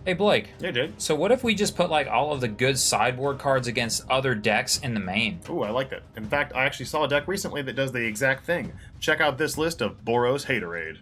Hey Blake. Yeah, dude. So what if we just put like all of the good sideboard cards against other decks in the main? Ooh, I like that. In fact, I actually saw a deck recently that does the exact thing. Check out this list of Boros Haterade.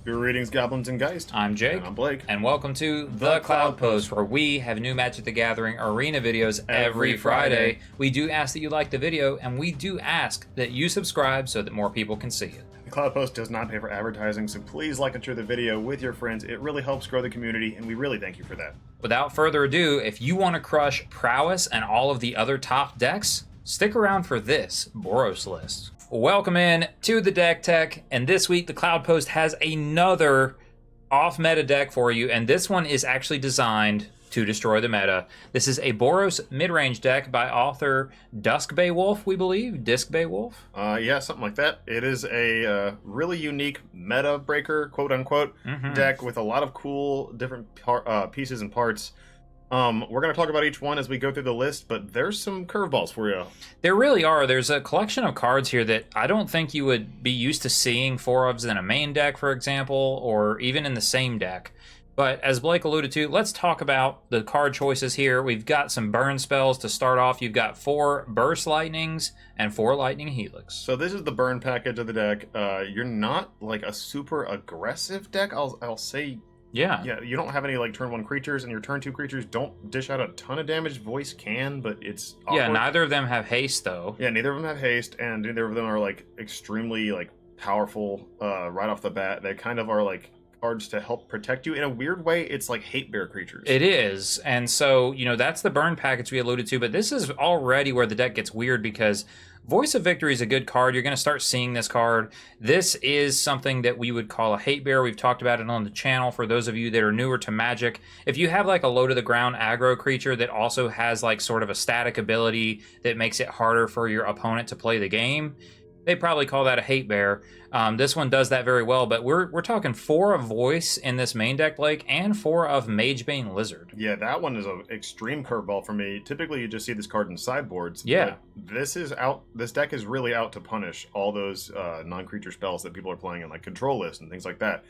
Greetings, Goblins and Geist. I'm Jake. And I'm Blake. And welcome to The Cloudpost, where we have new Magic the Gathering arena videos every Friday. We do ask that you like the video, and we do ask that you subscribe so that more people can see it. The Cloudpost does not pay for advertising, so please like and share the video with your friends. It really helps grow the community, and we really thank you for that. Without further ado, if you want to crush Prowess and all of the other top decks, stick around for this Boros list. Welcome in to the Deck Tech, and this week the Cloudpost has another off-meta deck for you, and this one is actually designed to destroy the meta. This is a Boros Midrange deck by author Duskbay Wolf, we believe? Duskbay Wolf? Yeah, something like that. It is a really unique meta breaker, quote-unquote, deck with a lot of cool different pieces and parts. We're going to talk about each one as we go through the list, but there's some curveballs for you. There really are. There's a collection of cards here that I don't think you would be used to seeing four ofs in a main deck, for example, or even in the same deck. But as Blake alluded to, let's talk about the card choices here. We've got some burn spells to start off. You've got 4 Burst Lightnings and 4 Lightning Helix. So this is the burn package of the deck. You're not like a super aggressive deck, I'll say. Yeah, you don't have any like turn 1 creatures, and your turn 2 creatures don't dish out a ton of damage. Voice can, but it's awkward. Yeah, neither of them have haste though. Yeah, neither of them have haste, and neither of them are like extremely like powerful right off the bat. They kind of are like cards to help protect you. In a weird way, it's like hate bear creatures. It is, and so, you know, that's the burn package we alluded to, but this is already where the deck gets weird because Voice of Victory is a good card. You're going to start seeing this card. This is something that we would call a hate bear. We've talked about it on the channel for those of you that are newer to Magic. If you have like a low to the ground aggro creature that also has like sort of a static ability that makes it harder for your opponent to play the game, they probably call that a hate bear. This one does that very well, but we're talking 4 of Voice in this main deck, Blake, and 4 of Magebane Lizard. Yeah, that one is an extreme curveball for me. Typically, you just see this card in sideboards. Yeah. This deck is really out to punish all those non-creature spells that people are playing in like control lists and things like that,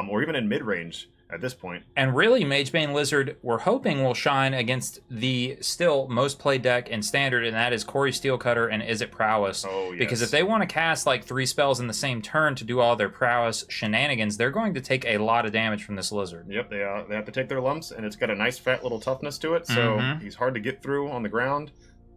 or even in mid-range at this point. And really, Magebane Lizard, we're hoping will shine against the still most played deck in Standard, and that is Corey Steelcutter and Is It Prowess. Oh, yes. Because if they want to cast like 3 spells in the same turn to do all their Prowess shenanigans, they're going to take a lot of damage from this Lizard. Yep, they have to take their lumps, and it's got a nice fat little toughness to it, so he's hard to get through on the ground.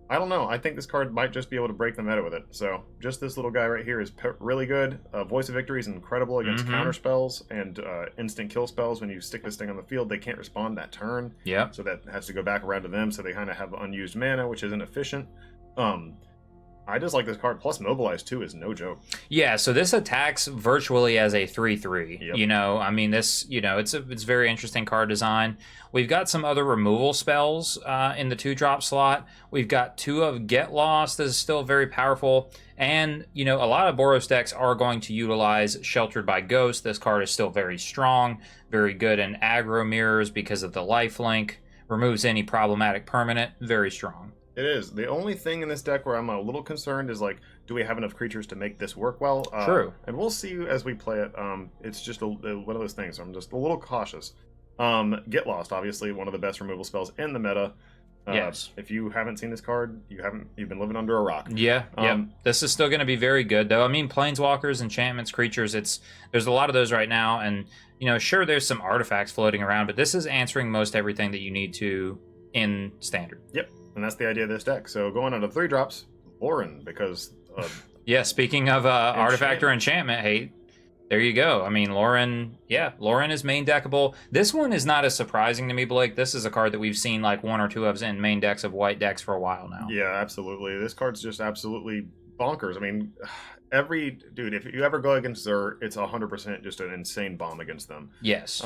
I don't know. I think this card might just be able to break the meta with it. So just this little guy right here is really good. Voice of Victory is incredible against counter spells and instant kill spells. When you stick this thing on the field, they can't respond that turn. Yeah. So that has to go back around to them. So they kind of have unused mana, which isn't efficient. I just like this card. Plus, Mobilize, too, is no joke. Yeah, so this attacks virtually as a 3/3. Yep. You know, I mean, this, you know, it's very interesting card design. We've got some other removal spells in the 2-drop slot. We've got 2 of Get Lost. This is still very powerful. And, you know, a lot of Boros decks are going to utilize Sheltered by Ghost. This card is still very strong, very good in aggro mirrors because of the lifelink. Removes any problematic permanent. Very strong. It is. The only thing in this deck where I'm a little concerned is, like, do we have enough creatures to make this work well? True. And we'll see as we play it. It's just one of those things. I'm just a little cautious. Get Lost, obviously, one of the best removal spells in the meta. Yes. If you haven't seen this card, you've been living under a rock. Yeah, This is still going to be very good, though. I mean, Planeswalkers, enchantments, creatures, there's a lot of those right now. And, you know, sure, there's some artifacts floating around, but this is answering most everything that you need to in Standard. Yep. And that's the idea of this deck. So going on to 3 drops, Lauren, because... yeah, speaking of artifact or enchantment hate, there you go. I mean, Lauren is main deckable. This one is not as surprising to me, Blake. This is a card that we've seen like 1 or 2 of in main decks of white decks for a while now. Yeah, absolutely. This card's just absolutely bonkers. I mean, dude, if you ever go against Xur, it's 100% just an insane bomb against them. Yes.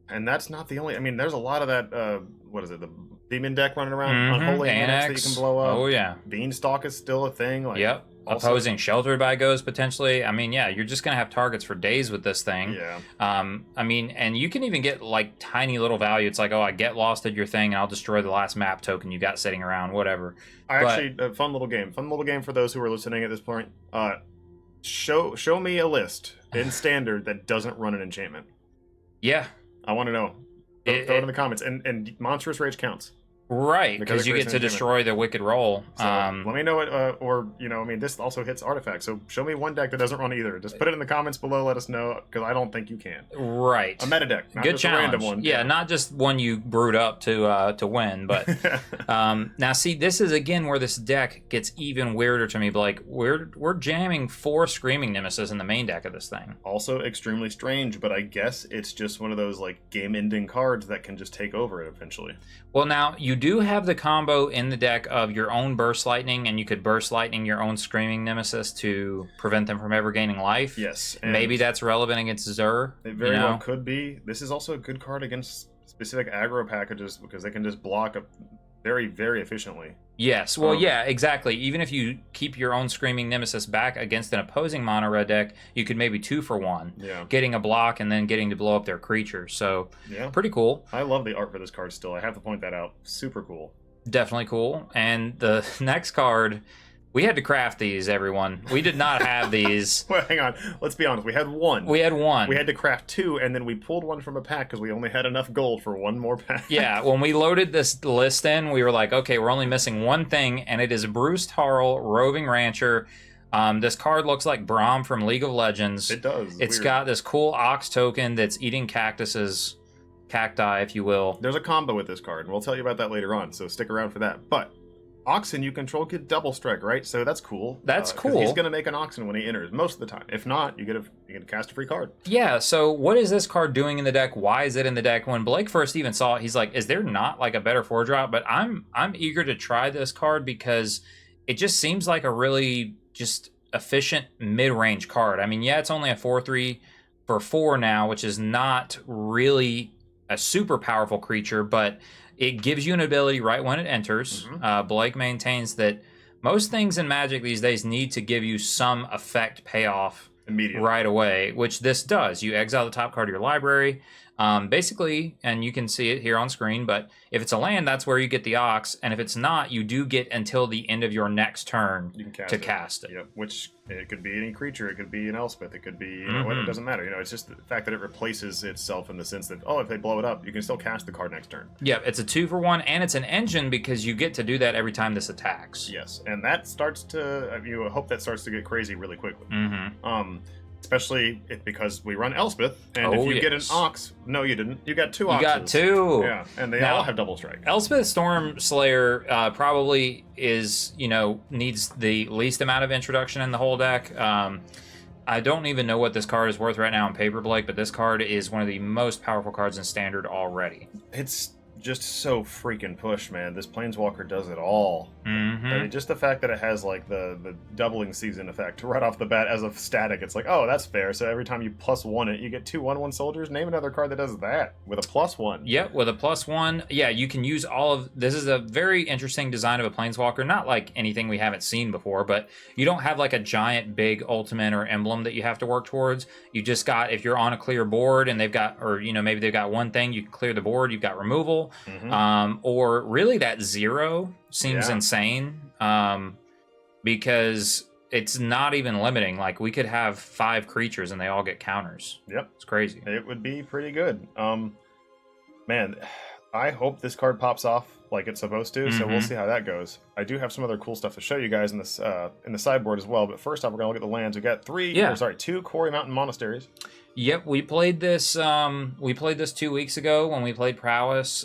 And that's not the only... I mean, there's a lot of that, the demon deck running around. Unholy Annex that you can blow up. Oh, yeah. Beanstalk is still a thing. Like, yep. Also, opposing Sheltered by Ghost, potentially. I mean, yeah, you're just going to have targets for days with this thing. Yeah. I mean, and you can even get, like, tiny little value. It's like, oh, I get lost at your thing, and I'll destroy the last map token you got sitting around, whatever. Actually, fun little game. Fun little game for those who are listening at this point. Show me a list in standard that doesn't run an enchantment. Yeah. I want to know. Throw it in the comments. And Monstrous Rage counts. Right, because you get to destroy the Wicked Roll. So let me know it, or, this also hits artifacts. So show me one deck that doesn't run either. Just put it in the comments below, let us know, because I don't think you can. Right. A meta deck, not Good just challenge. a random one. Yeah, not just one you brewed up to win, but now see, this is again where this deck gets even weirder to me. Like we're jamming 4 Screaming Nemesis in the main deck of this thing. Also extremely strange, but I guess it's just one of those like game-ending cards that can just take over it eventually. Well, now you do have the combo in the deck of your own Burst Lightning, and you could Burst Lightning your own Screaming Nemesis to prevent them from ever gaining life. Yes. Maybe that's relevant against Zur. It very well could be. This is also a good card against specific aggro packages because they can just block very, very efficiently. Yes, well, yeah, exactly. Even if you keep your own Screaming Nemesis back against an opposing mono red deck, you could maybe 2 for 1. Yeah. Getting a block and then getting to blow up their creature. So, yeah, pretty cool. I love the art for this card still. I have to point that out. Super cool. Definitely cool. And the next card, we had to craft these, everyone. We did not have these. Well, hang on. Let's be honest. We had one. We had one. We had to craft 2, and then we pulled one from a pack because we only had enough gold for 1 more pack. Yeah, when we loaded this list in, we were like, okay, we're only missing one thing, and it is Bruce Tarl, Roving Rancher. This card looks like Braum from League of Legends. It does. It's got this cool Ox token that's eating cacti, if you will. There's a combo with this card, and we'll tell you about that later on, so stick around for that. But Oxen you control get double strike, right? So that's cool. That's cool. He's going to make an Oxen when he enters most of the time. If not, you get to cast a free card. Yeah, so what is this card doing in the deck? Why is it in the deck? When Blake first even saw it, he's like, is there not like a better 4-drop? But I'm eager to try this card because it just seems like a really just efficient mid-range card. I mean, yeah, it's only a 4/3 for 4 now, which is not really a super powerful creature, but it gives you an ability right when it enters. Blake maintains that most things in Magic these days need to give you some effect payoff immediately, right away, which this does. You exile the top card of your library, basically, and you can see it here on screen, but if it's a land, that's where you get the Ox, and if it's not, you do get until the end of your next turn to cast it. Yep, which it could be any creature, it could be an Elspeth, it could be, it doesn't matter. It's just the fact that it replaces itself in the sense that, if they blow it up, you can still cast the card next turn. Yeah, it's a 2 for 1, and it's an engine because you get to do that every time this attacks. Yes, and that starts to, you hope that starts to get crazy really quickly. Especially because we run Elspeth, and if you get an Ox, no, you didn't. You got 2 Oxes. You got 2. Yeah, and they all have double strike. Elspeth Storm Slayer probably is, needs the least amount of introduction in the whole deck. I don't even know what this card is worth right now on paper, Blake, but this card is one of the most powerful cards in Standard already. It's just so freaking push, man. This Planeswalker does it all. I mean, just the fact that it has like the doubling season effect right off the bat as a static, it's like, oh, that's fair. So every time you +1 it, you get 2 1/1 soldiers. Name another card that does that with a +1. Yep, with a +1. Yeah, you can use all of this. Is a very interesting design of a Planeswalker. Not like anything we haven't seen before, but you don't have like a giant big ultimate or emblem that you have to work towards. You just got, if you're on a clear board and they've got, or maybe they've got one thing, you can clear the board. You've got removal. Or really that 0 seems insane because it's not even limiting. Like we could have 5 creatures and they all get counters. Yep, it's crazy. It would be pretty good. Man, I hope this card pops off like it's supposed to. So we'll see how that goes. I do have some other cool stuff to show you guys in this in the sideboard as well. But first off, we're gonna look at the lands. We got 2 Quarry Mountain Monasteries. Yep, we played this. We played this 2 weeks ago when we played Prowess.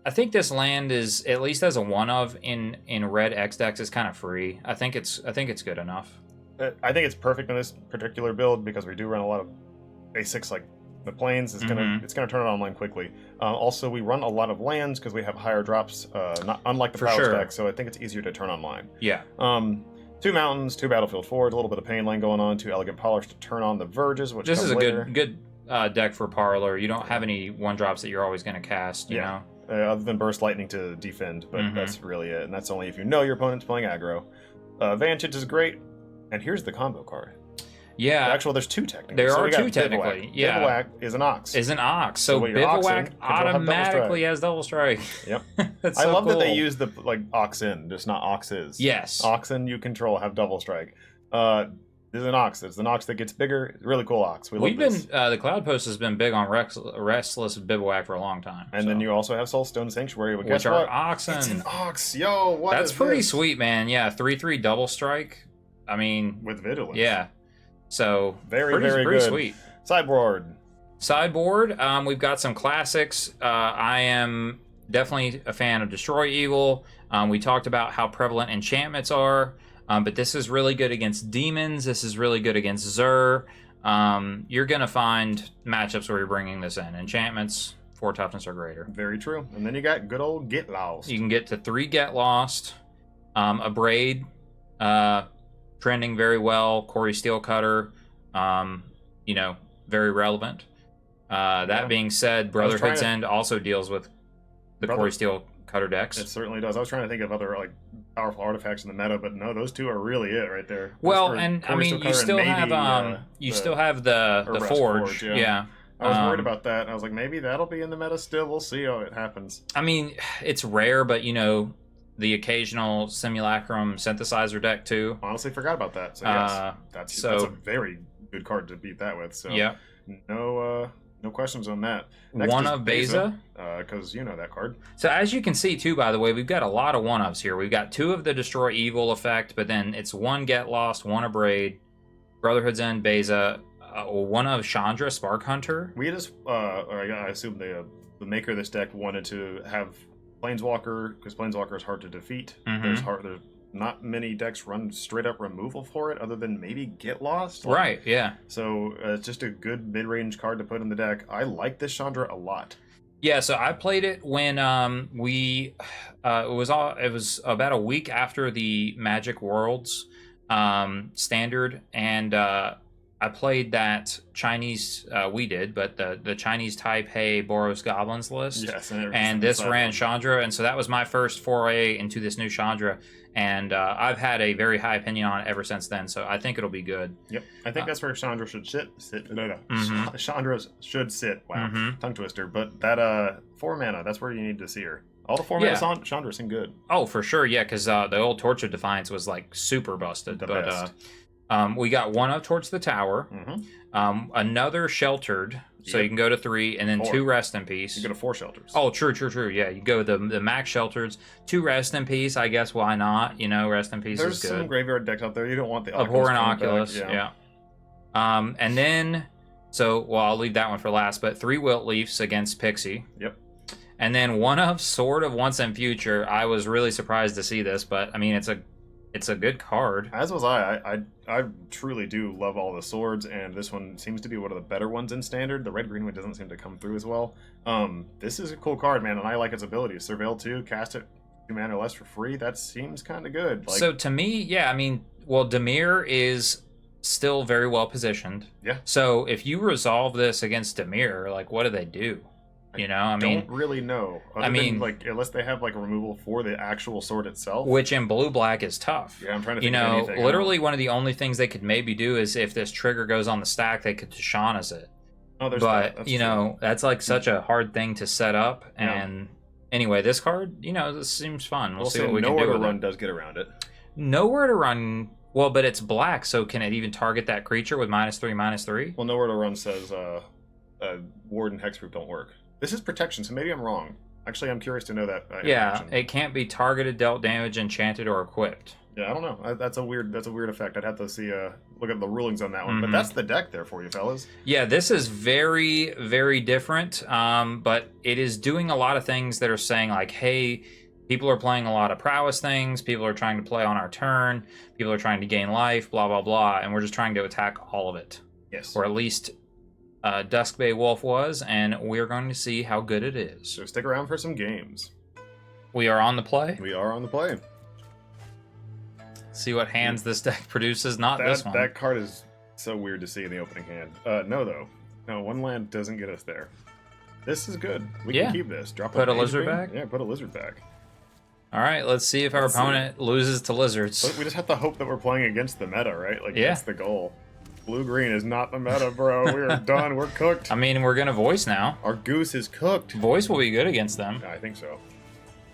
I think this land is, at least as a one of in red X decks, is kind of free. I think it's good enough. I think it's perfect in this particular build because we do run a lot of basics like the plains. It's gonna turn it online quickly. Also, we run a lot of lands because we have higher drops, not unlike the Prowess deck. So I think it's easier to turn online. Yeah. 2 mountains, 2 battlefield forward, a little bit of pain lane going on, 2 elegant polish to turn on the verges, which this is a later. good deck for Parlor. You don't have any 1-drops that you're always going to cast, you know? Other than Burst Lightning to defend, but that's really it. And that's only if you know your opponent's playing aggro. Vantage is great, and here's the combo card. Yeah. Actually, there's 2 technically. There are 2 technically. Bivouac. Yeah. Bivouac is an Ox. So Bivouac automatically has double strike. Yep. That's I so love cool. that they use the Oxen, just not Oxes. Yes. Oxen you control have double strike. This is an Ox. It's an Ox that gets bigger. It's a really cool Ox. We've been the Cloudpost has been big on Restless Bivouac for a long time. And then you also have Soulstone Sanctuary, which are Oxen. It's an Ox. Yo, what That's is pretty this? sweet, man. Yeah, 3/3 double strike. I mean, with Vigilance. Yeah. So very pretty good. Sweet. Sideboard. We've got some classics. I am definitely a fan of Destroy Evil. We talked about how prevalent enchantments are. But this is really good against demons. This is really good against Zur. You're going to find matchups where you're bringing this in. Enchantments, 4 toughness or greater. Very true. And then you got good old Get Lost. You can get to 3 Get Lost. A Braid, trending very well. Corey Steelcutter, very relevant. That being said, Brotherhood's End also deals with the Corey Steelcutter decks. It certainly does. I was trying to think of other powerful artifacts in the meta, but no, those two are really it right there. Well, and I mean, you still have the Forge. Yeah. I was worried about that. And I was like, maybe that'll be in the meta still. We'll see how it happens. I mean, it's rare, but the occasional Simulacrum synthesizer deck too. Honestly, forgot about that. So yes, that's a very good card to beat that with. So yeah, no questions on that. Next one of Beza, because you know that card. So as you can see too, by the way, we've got a lot of one-ofs here. We've got 2 of the Destroy Evil effect, but then it's 1 Get Lost, 1 Abrade, Brotherhood's End, Beza, 1 of Chandra, Spark Hunter. We just, I assume the maker of this deck wanted to have Planeswalker, because Planeswalker is hard to defeat. There's not many decks run straight up removal for it, other than maybe Get Lost. Right, yeah. So it's just a good mid-range card to put in the deck. I like this Chandra a lot. Yeah, so I played it when it was about a week after the Magic Worlds standard, and I played that Chinese, but the Chinese Taipei Boros Goblins list. Yes, and this ran Chandra, and so that was my first foray into this new Chandra, and I've had a very high opinion on it ever since then, so I think it'll be good. Yep, I think that's where Chandra should sit. Chandra should sit. Wow, tongue twister. But that 4 mana, that's where you need to see her. All the 4 mana Chandra seem good. Oh, for sure, yeah, because the old Torch of Defiance was super busted. Best. We got 1 of Torch the Tower, another Sheltered, so you can go to 3, and then 2 Rest in Peace. You go to 4 Shelters. Oh, true. Yeah, you go the max Shelters, 2 Rest in Peace. I guess why not? Rest in Peace is good. There's some graveyard decks out there. You don't want the Abhorrent Oculus. Yeah. And then I'll leave that one for last. But 3 Wilt Leafs against Pixie. Yep. And then 1 of Sword of Once and Future. I was really surprised to see this, but I mean it's a good card. As was I truly do love all the swords, and this one seems to be one of the better ones in Standard. The red-green one doesn't seem to come through as well. This is a cool card, man, and I like its ability. Surveil 2, cast it 2 mana or less for free. That seems kind of good. So to me, yeah, I mean, Dimir is still very well positioned. Yeah. So if you resolve this against Dimir, what do they do? I don't really know. Unless they have a removal for the actual sword itself, which in blue-black is tough. Yeah, I'm trying to think of anything. Literally one of the only things they could maybe do is if this trigger goes on the stack, they could Tishana's it. Oh, there's but that. That's that's such a hard thing to set up. And anyway, this card, this seems fun. We'll see what we can do. Nowhere to Run does get around it. Nowhere to Run. Well, but it's black, so can it even target that creature with -3/-3? Well, Nowhere to Run says Ward and Hexproof don't work. This is protection, so maybe I'm wrong. Actually, I'm curious to know that. It can't be targeted, dealt damage, enchanted, or equipped. Yeah, I don't know. That's a weird effect. I'd have to see look at the rulings on that one. But that's the deck there for you, fellas. Yeah, this is very, very different. But it is doing a lot of things that are saying hey, people are playing a lot of prowess things. People are trying to play on our turn. People are trying to gain life. Blah blah blah, and we're just trying to attack all of it. Yes. Or at least Duskbay Wolf was, and we're going to see how good it is. So stick around for some games. We are on the play. We are on the play. See what hands this deck produces. This one. That card is so weird to see in the opening hand. No, 1 land doesn't get us there. This is good. We can keep this. Put a lizard back? Yeah, put a lizard back. All right, let's see if our opponent loses to lizards. But we just have to hope that we're playing against the meta, right? That's the goal. Blue-green is not the meta, bro. We're done. We're cooked. I mean, we're going to voice now. Our goose is cooked. Voice will be good against them. I think so.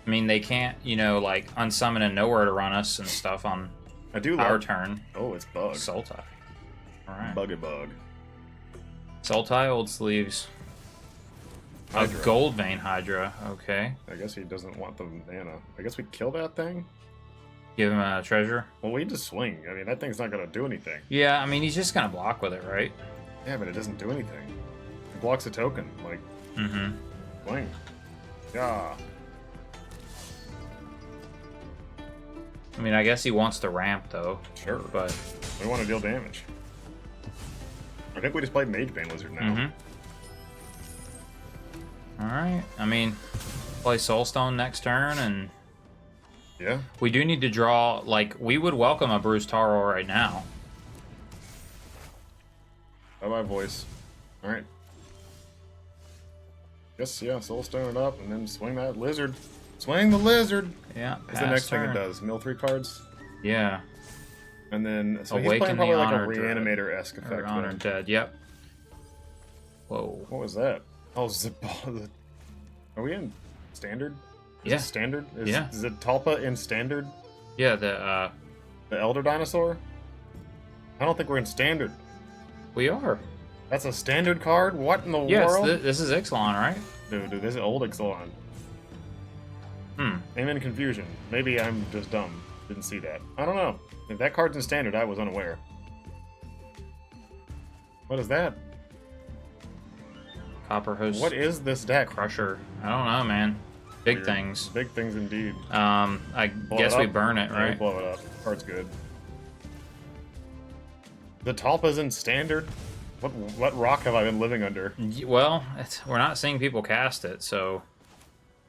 I mean, they can't, unsummon and Nowhere to Run us and stuff on our turn. Oh, it's bugged. Sultai. All right. Buggy bug. Sultai old sleeves. Hydra. A gold vein Hydra. Okay. I guess he doesn't want the mana. I guess we kill that thing? Give him a treasure. Well, we just swing. I mean, that thing's not going to do anything. Yeah, I mean, he's just gonna block with it, right? Yeah, but it doesn't do anything. It blocks a token. Like, swing. Yeah. I mean, I guess he wants to ramp, though. Sure. But we want to deal damage. I think we just played Mage Bane Lizard now. Alright. I mean, play Soulstone next turn, and Yeah. we do need to draw, like, we would welcome a Bruce Taro right now. Bye-bye, voice. Alright. Yes, yeah, Soulstone it up, and then swing that lizard. Swing the lizard! Yeah, That's the next thing it does. Mill 3 cards. Yeah. And then, so he's Awaken playing probably the like a Honored Dread. Reanimator-esque Or effect. Honored Dead, yep. Whoa. What was that? Oh, are we in Standard? Is Yeah. it Standard? Yeah. Is it Talpa in Standard? Yeah, The Elder Dinosaur? I don't think we're in Standard. we are. That's a Standard card? What in the Yes, world? this is Ixalan, right? Dude, this is old Ixalan. I'm in confusion. Maybe I'm just dumb. Didn't see that. I don't know. If that card's in Standard, I was unaware. What is that? Copper Host What is this deck? Crusher. I don't know, man. Big Weird. things. Big things indeed. I Blow guess it we up? burn it, Yeah, we right? blow it up. Card's good. The Talpa's in Standard? What rock have I been living under? Well, we're not seeing people cast it, so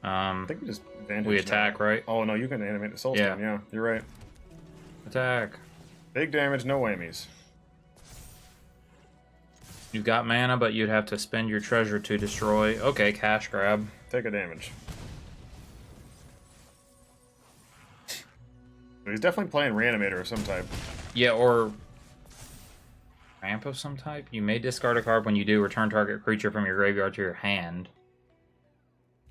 I think we just Vantage we now. attack, right? Oh no, you can animate the Soulstone. Yeah, you're right. Attack. Big damage, no whammies. You've got mana, but you'd have to spend your treasure to destroy. Okay, cash grab. Take a damage. But he's definitely playing Reanimator of some type. Yeah, or ramp of some type. You may discard a card when you do. Return target creature from your graveyard to your hand.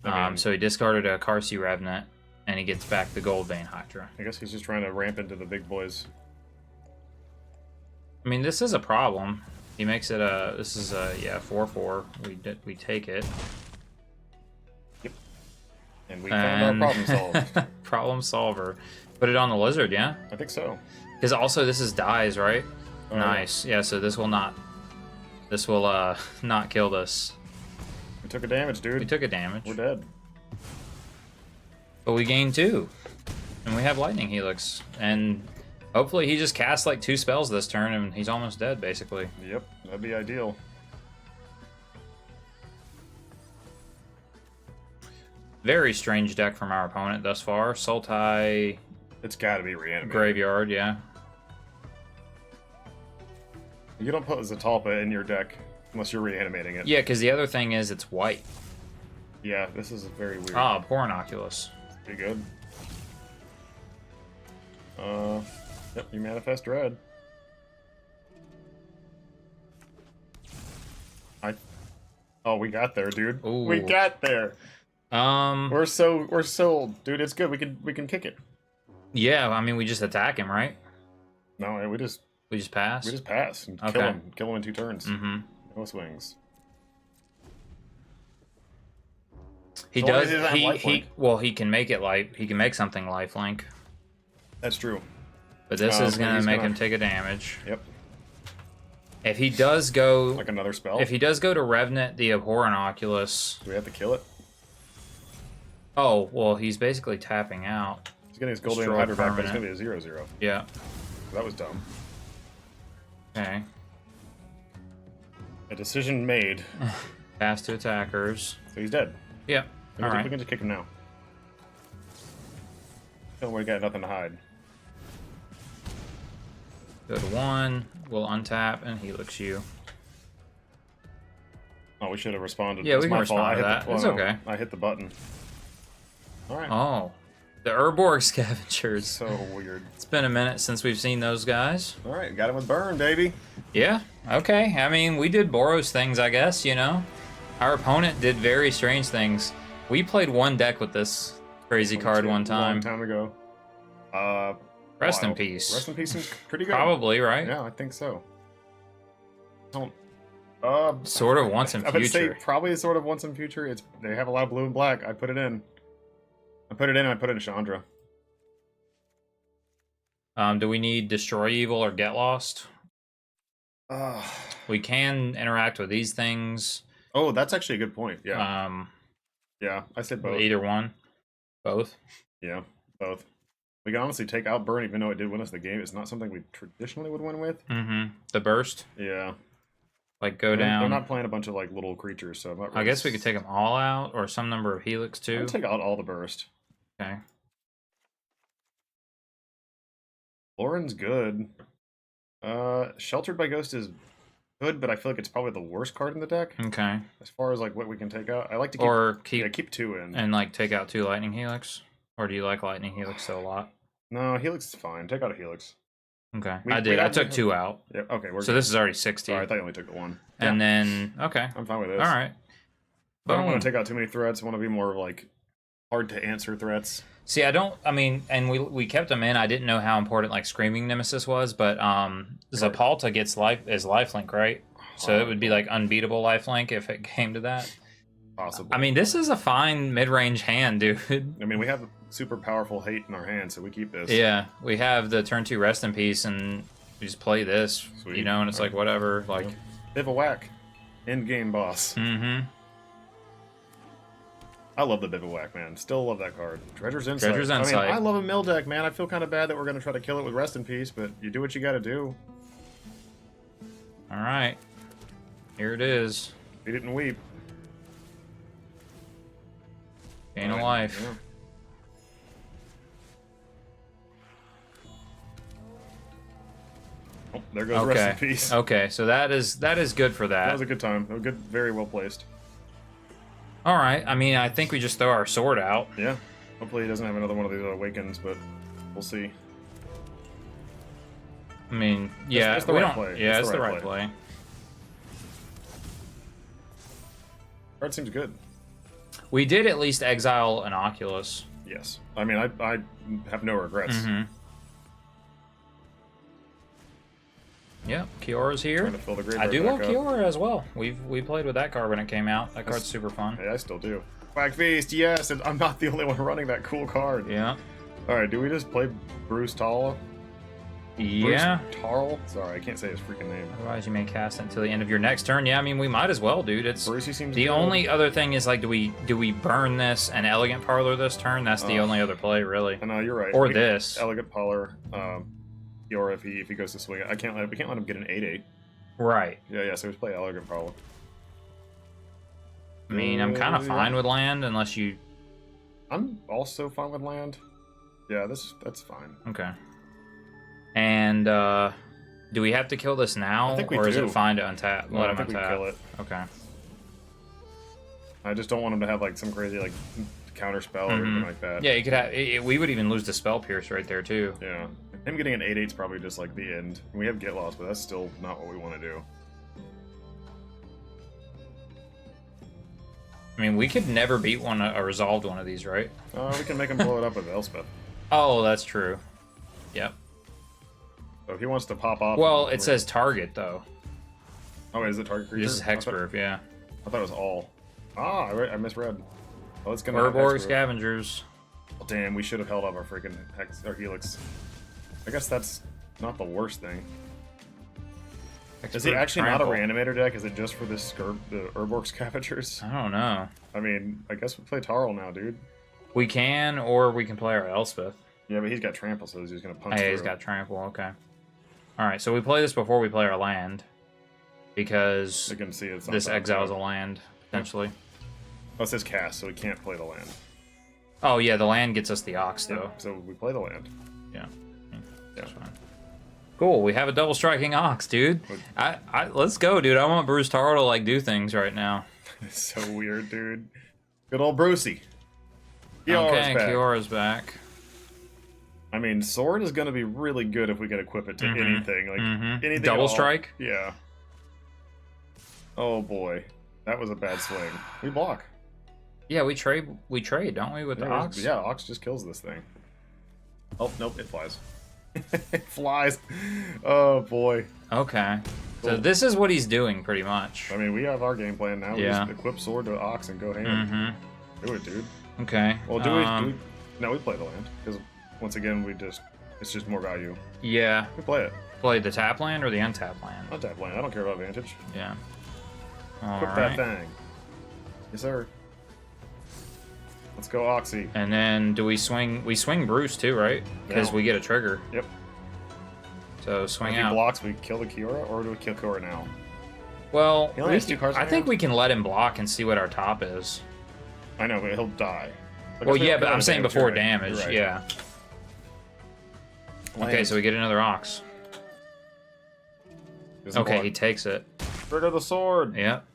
I mean, So he discarded a Karsi Revenant, and he gets back the Gold Vein Hydra. I guess he's just trying to ramp into the big boys. I mean, this is a problem. He makes it a. This is a 4/4. We take it. And we found our problem solved. Problem solver. Put it on the lizard, yeah. I think so. Because also this is dies, right? Oh, Nice. Yeah. So this will not. This will not kill this. We took a damage, dude. We took a damage, We're dead. but we gained 2, and we have Lightning Helix, and hopefully he just casts like 2 spells this turn, and he's almost dead, basically. Yep, that'd be ideal. Very strange deck from our opponent thus far. Sultai It's gotta be Reanimator. Graveyard, yeah. You don't put Zatalpa in your deck unless you're reanimating it. Yeah, because the other thing is it's white. Yeah, this is very weird. Ah, poor Inoculus. Pretty good. Yep, you manifest red. Oh, we got there, dude. Ooh. We got there. We're sold, dude. It's good. We can kick it. Yeah, I mean we just attack him, right? No, we just pass. pass and Okay. kill him in 2 turns. Mm-hmm. No swings. He So long does. as he doesn't have lifelink. He can make it life. He can make something lifelink. That's true. But this Oh, is but gonna he's make gonna- him take a damage. Yep. If he does go, Like another spell. if he does go to Revenant the Abhorrent Oculus. Do we have to kill it? Oh well, he's basically tapping out. He's getting his Golden Destroy Hydra back, but it's permanent. gonna be a 0/0. Yeah. That was dumb. Okay. A decision made. Pass to attackers. So he's dead. Yep. We All can, right. we can just kick him now. Oh, we got nothing to hide. Go to 1. We'll untap and Helix you. Oh, we should have responded. Yeah, It's we can my fault. respond I to hit that. It's okay. I hit the button. All right. Oh, the Urborg Scavengers. So weird. It's been a minute since we've seen those guys. All right, got him with burn, baby. Yeah, okay. I mean, we did Boros things, I guess, you know? Our opponent did very strange things. We played one deck with this crazy card one time. Long time ago. Rest in wild. peace. Rest in peace seems pretty good. Probably, right? Yeah, I think so. Don't. Sort of once in I would say future. probably sort of once in future. They have a lot of blue and black. I put it in. I put it in Chandra. Do we need Destroy Evil or Get Lost? We can interact with these things. Oh, that's actually a good point. Yeah. Yeah, I said both. Either one. Both. Yeah, both. We can honestly take out Burn, even though it did win us the game. It's not something we traditionally would win with. Mm-hmm. The burst. Yeah. Like go down. They're not playing a bunch of like little creatures, so I'm not really... I guess we could take them all out, or some number of Helix too. I'll take out all the burst. Okay. Lauren's good. Sheltered by Ghost is good, but I feel like it's probably the worst card in the deck. Okay. As far as like what we can take out, I like to keep two in and like take out 2 Lightning Helix. Or do you like Lightning Helix so a lot? No, Helix is fine. Take out a Helix. Okay, I did. I took 2 out. Yeah. Okay. So this is already 60. Sorry, I thought you only took the 1. And then okay, I'm fine with this. all right. I don't want to take out too many threats. I want to be more like hard to answer threats. See, I mean, and we kept them in. I didn't know how important like Screaming Nemesis was, but Zapalta gets lifelink, right? So it would be like unbeatable lifelink if it came to that. Possible. I mean, this is a fine mid-range hand, dude. I mean, we have super powerful hate in our hand, so we keep this. Yeah, we have the turn 2 Rest in Peace, and we just play this, Sweet. you know, and it's like whatever, like. Bivouac, end game boss. Mm-hmm. I love the Bivouac, man. Still love that card. Treasure's Insight. Treasure's Insight. I mean, I love a mill deck, man. I feel kind of bad that we're going to try to kill it with Rest in Peace, but you do what you got to do. All right. Here it is. Beat it and weep. Gain a life. Yeah. Oh, there goes Rest in Peace. Okay, so that is good for that. That was a good time. Good, very well placed. All right. I mean, I think we just throw our sword out. Yeah. Hopefully he doesn't have another one of these Awakens, but we'll see. I mean, yeah, it's the right play. Yeah, it's the right play. Card seems good. We did at least exile an Oculus. Yes. I mean, I have no regrets. Mm-hmm. Yep, Kiora's here. Trying to fill the graveyard I do back love up. Kiora as well. We played with that card when it came out. That card's super fun. Hey, I still do. Quack Feast, yes, and I'm not the only one running that cool card. Yeah. Alright, do we just play Bruce Tall? Yeah. Bruce Tarl? Sorry, I can't say his freaking name. Otherwise, you may cast it until the end of your next turn. Yeah, I mean, we might as well, dude. It's Brucey seems the good. only other thing is like, do we burn this and Elegant Parlor this turn? That's the only other play, really. No, you're right. Or this. Elegant Parlor, or if he goes to swing it, we can't let him get an 8/8. Right. Yeah. So we just play Elegant Parlor. I mean, I'm kind of fine with land unless you. I'm also fine with land. Yeah, that's fine. Okay. And do we have to kill this now, I think we or is do. it fine to untap? No, Let I him think we untap. kill it. Okay. I just don't want him to have like some crazy like counter spell or anything like that. Yeah, you could have. We would even lose the Spell Pierce right there too. Yeah. Him getting an 8/8 is probably just like the end. We have Get Lost, but that's still not what we want to do. I mean, we could never beat a resolved one of these, right? We can make him blow it up with Elspeth. Oh, that's true. Yep. So if he wants to pop off... Well, it says target, though. Oh, is it target creature? This is Hexproof, yeah. I thought it was all. Ah, I misread. Well, it's gonna Urborg Scavengers. Oh, damn, we should have held up our freaking Helix. I guess that's not the worst thing. Is it actually not a Reanimator deck? Is it just for the Urborg Scavengers? I don't know. I mean, I guess we play Tarl now, dude. We can, or we can play our Elspeth. Yeah, but he's got Trample, so he's just gonna punch Hey, through. he's got Trample, okay. Alright, so we play this before we play our land. Because You can see it's this exiles a land, potentially. Oh, it says cast, so we can't play the land. Oh, yeah, the land gets us the Ox, though. Yeah, so we play the land. Yeah. That's Yeah. fine. Cool, we have a double striking Ox, dude. Let's go, dude. I want Bruce Taro to, like, do things right now. It's so weird, dude. Good old Brucey. Okay, Kiora's back. I mean, Sword is going to be really good if we can equip it to anything. Like, anything Double at all. strike? Yeah. Oh, boy. That was a bad swing. We block. Yeah, we trade, don't we, with the Ox? Yeah, Ox just kills this thing. Oh, nope, it flies. It flies. Oh, boy. Okay. So Cool. this is what he's doing, pretty much. I mean, we have our game plan now. We Yeah. just equip sword to Ox and go ham. Mm-hmm. Do it, dude. Okay. Well, no, we play the land. Because, once again, it's just more value. Yeah. We play it. Play the tap land or the untap land? Untap land. I don't care about advantage. Yeah. Equip that thing. Yes, sir. Let's go, Oxy. And then do we swing? We swing Bruce too, right? Because No. we get a trigger. Yep. So swing If he out. blocks, we kill the Kiora, or do we kill Kiora now? Well, He only has 2 cards in I think hand? we can let him block and see what our top is. I know, but he'll die. Like, Well, if we yeah, don't but kill I'm him, saying you're before right. damage. You're right. Yeah. Okay, so we get another Ox. Doesn't Okay, block. he takes it. Trigger the sword. Yep.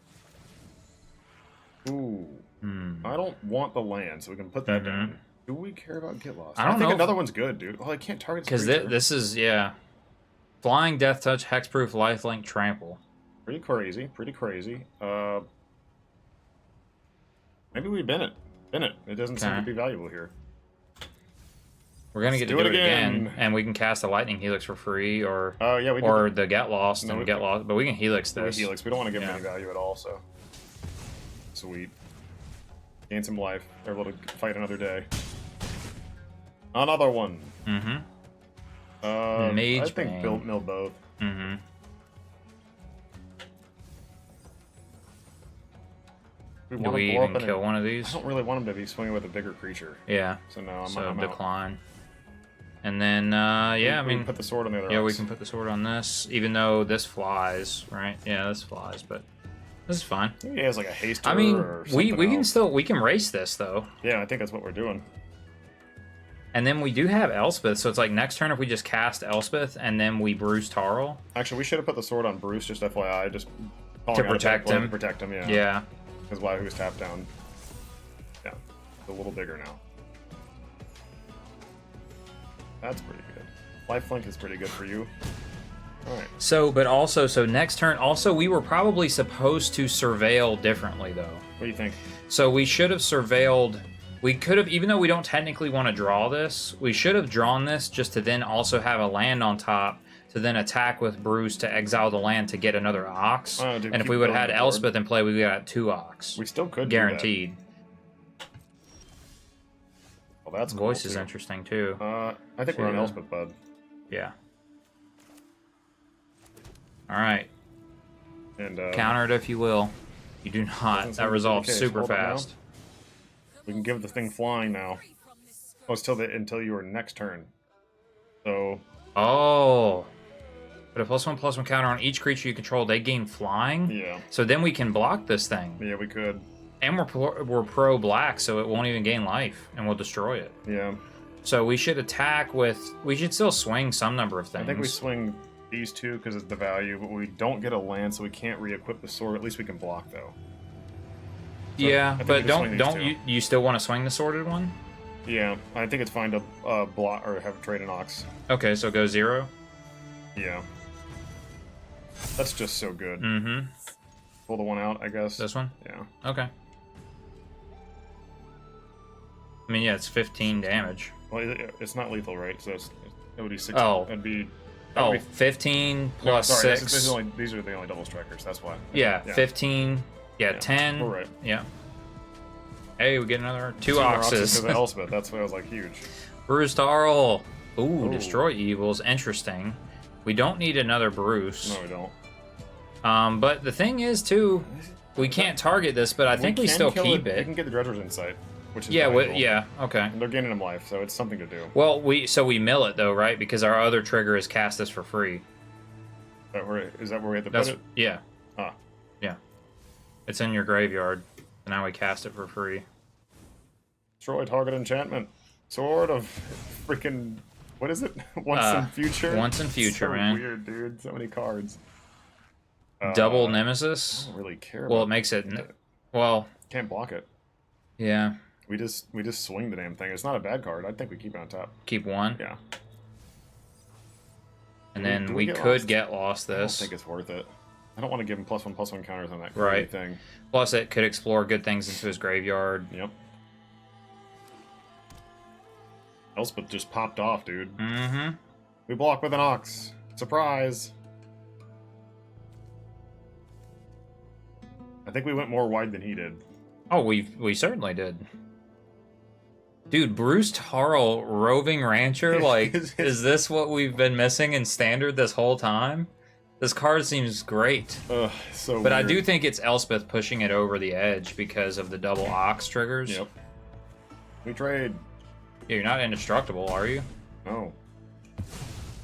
Ooh. Hmm. I don't want the land, so we can put that down. Do we care about Get Lost? I don't think know. another one's good, dude. Well, I can't target Because this is, yeah. Flying, Death Touch, Hexproof, Lifelink, Trample. Pretty crazy. Pretty crazy. Maybe we bin it. Bin it. It doesn't seem to Okay. be valuable here. We're going to get to do do it it again. again. And we can cast a Lightning Helix for free, or Oh, yeah, we did or the Get Lost No, and we Get put- Lost. But we can Helix the this. Helix. We don't want to give him Yeah. any value at all, so. Sweet. Gain some life. They're able to fight another day. Another one. Mm-hmm. I Mage think Bane. mill both. Mm-hmm. We Do want we to blow even up kill one of I these? don't really want him to be swinging with a bigger creature. Yeah. So no, So I'm out. decline. And then, yeah, I We mean, put the sword on the other. yeah, we Ox. can put the sword on this, even though this flies, right? Yeah, this flies, but this is fine. Maybe he has like a haste. I mean, or we something can else. still we can race this though, Yeah, I think that's what we're doing. and then we do have Elspeth, so it's like next turn if we just cast Elspeth and then we Bruce Tarl. Actually, we should have put the sword on Bruce, just FYI, just calling To out protect attack play him. To protect him, yeah. Yeah. Because why he was tapped down. Yeah, it's a little bigger now. That's pretty good. Lifelink is pretty good for you. All right. So, but also, so next turn, also we were probably supposed to surveil differently though. What do you think? So we should have surveilled. We could have, even though we don't technically want to draw this, we should have drawn this just to then also have a land on top to then attack with Bruce to exile the land to get another Ox. Oh, dude, and if keep we would have building had the board. Elspeth in play, we got 2 Ox. We still could Guaranteed. Do that. Well, that's cool, Voice is too. interesting too. I think we're on Yeah. Elspeth, bud. Yeah. All right. And Counter it if you will. You do Doesn't not. seem That to be resolves the case. super Hold up now. fast. we can give the thing flying now. Oh, it's until your next turn. So Oh. But a +1/+1 counter on each creature you control, they gain flying. yeah, So then we can block this thing. yeah, we could. And we're pro black, so it won't even gain life, and we'll destroy it. Yeah, So we should attack with. We should still swing some number of things. I think we swing these two because it's the value, but we don't get a land, so we can't re-equip the sword. At least we can block though. So Yeah, I think we but just swing don't these two. you still want to swing the sworded one? Yeah, I think it's fine to block or have trade an Ox. Okay, so go 0. Yeah, that's just so good. Mm-hmm. Pull the one out, I guess. This one. Yeah. Okay. I mean, yeah, it's 15 damage. Well, it's not lethal, right? So it would be 6. Oh. It'd be. Oh, 15 No, plus sorry, 6. these are the only double strikers. That's why. Yeah, 15. Yeah, 10. We're right. Yeah. Hey, we get another 2 more Oxes. because of Elspeth. That's why I was like huge. Bruce Tarl. Ooh, Ooh. destroy evils. Interesting. We don't need another Bruce. No, we don't. But the thing is, too, we can't target this, but I think we can still kill keep We it. can get the Dredger's Insight, which is Yeah, valuable. yeah, okay. And they're gaining him life, so it's something to do. Well, we mill it though, right? Because our other trigger is cast this for free. Is that where we have to That's put it? yeah, Ah, yeah. It's in your graveyard, and now we cast it for free. destroy target enchantment. Sword of freaking. What is it? Once in future. Once in future, so man. Weird, dude. So many cards. Double I Nemesis. don't really care. Well, it about makes it. Well, Can't block it. yeah. We just swing the damn thing. It's not a bad card. I think we keep it on top. Keep 1, Yeah. and Do we- then do we we get could lost? get lost I don't this. think it's worth it. I don't want to give him +1/+1 counters on that Right. thing. Plus, it could explore good things into his graveyard. Yep. Elspeth just popped off, dude. Mm-hmm. We block with an Ox. Surprise. I think we went more wide than he did. Oh, we certainly did. Dude, Bruce Tarl, roving rancher, like, is this what we've been missing in standard this whole time? This card seems great. Ugh, so But weird. I do think it's Elspeth pushing it over the edge because of the double ox triggers. Yep. We trade. Yeah, you're not indestructible, are you? No.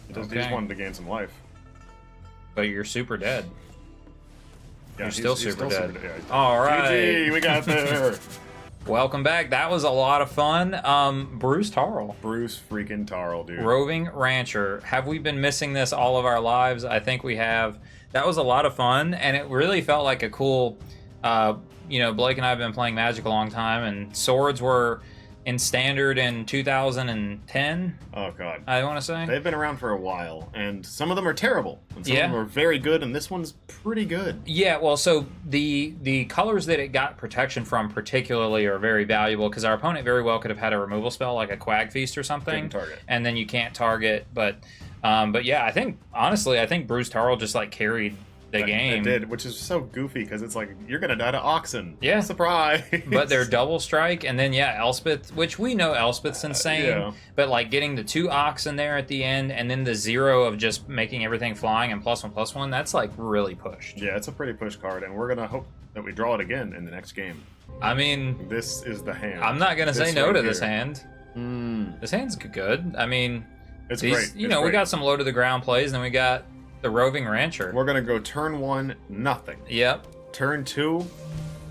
He just Okay. wanted to gain some life. But you're super dead. Yeah, You're he's still super dead. Yeah. All right. GG, we got there. Welcome back. That was a lot of fun. Bruce Tarl. Bruce freaking Tarl, dude. Roving Rancher. Have we been missing this all of our lives? I think we have. That was a lot of fun, and it really felt like a cool... Blake and I have been playing Magic a long time, and swords were in standard in 2010, Oh, God. I want to say. They've been around for a while, and some of them are terrible, and some Yeah. of them are very good, and this one's pretty good. Yeah, well, so the colors that it got protection from particularly are very valuable because our opponent very well could have had a removal spell like a Quag Feast or something, Couldn't target. and then you can't target. But yeah, I think Bruce Tarl just like carried the game. It did, which is so goofy because it's like you're gonna die to Oxen. Yeah. Surprise. But they're double strike, and then Elspeth, which we know Elspeth's insane. Yeah. But like getting the 2 ox in there at the end, and then the 0 of just making everything flying and +1/+1, that's like really pushed. Yeah, it's a pretty push card, and we're gonna hope that we draw it again in the next game. I mean, This is the hand. I'm not gonna say This no right to this here. hand. Mm, This hand's good. I mean, it's these, great. we It's great. got some low to the ground plays, and then we got the roving rancher. We're gonna go turn 1, nothing. Yep. Turn 2.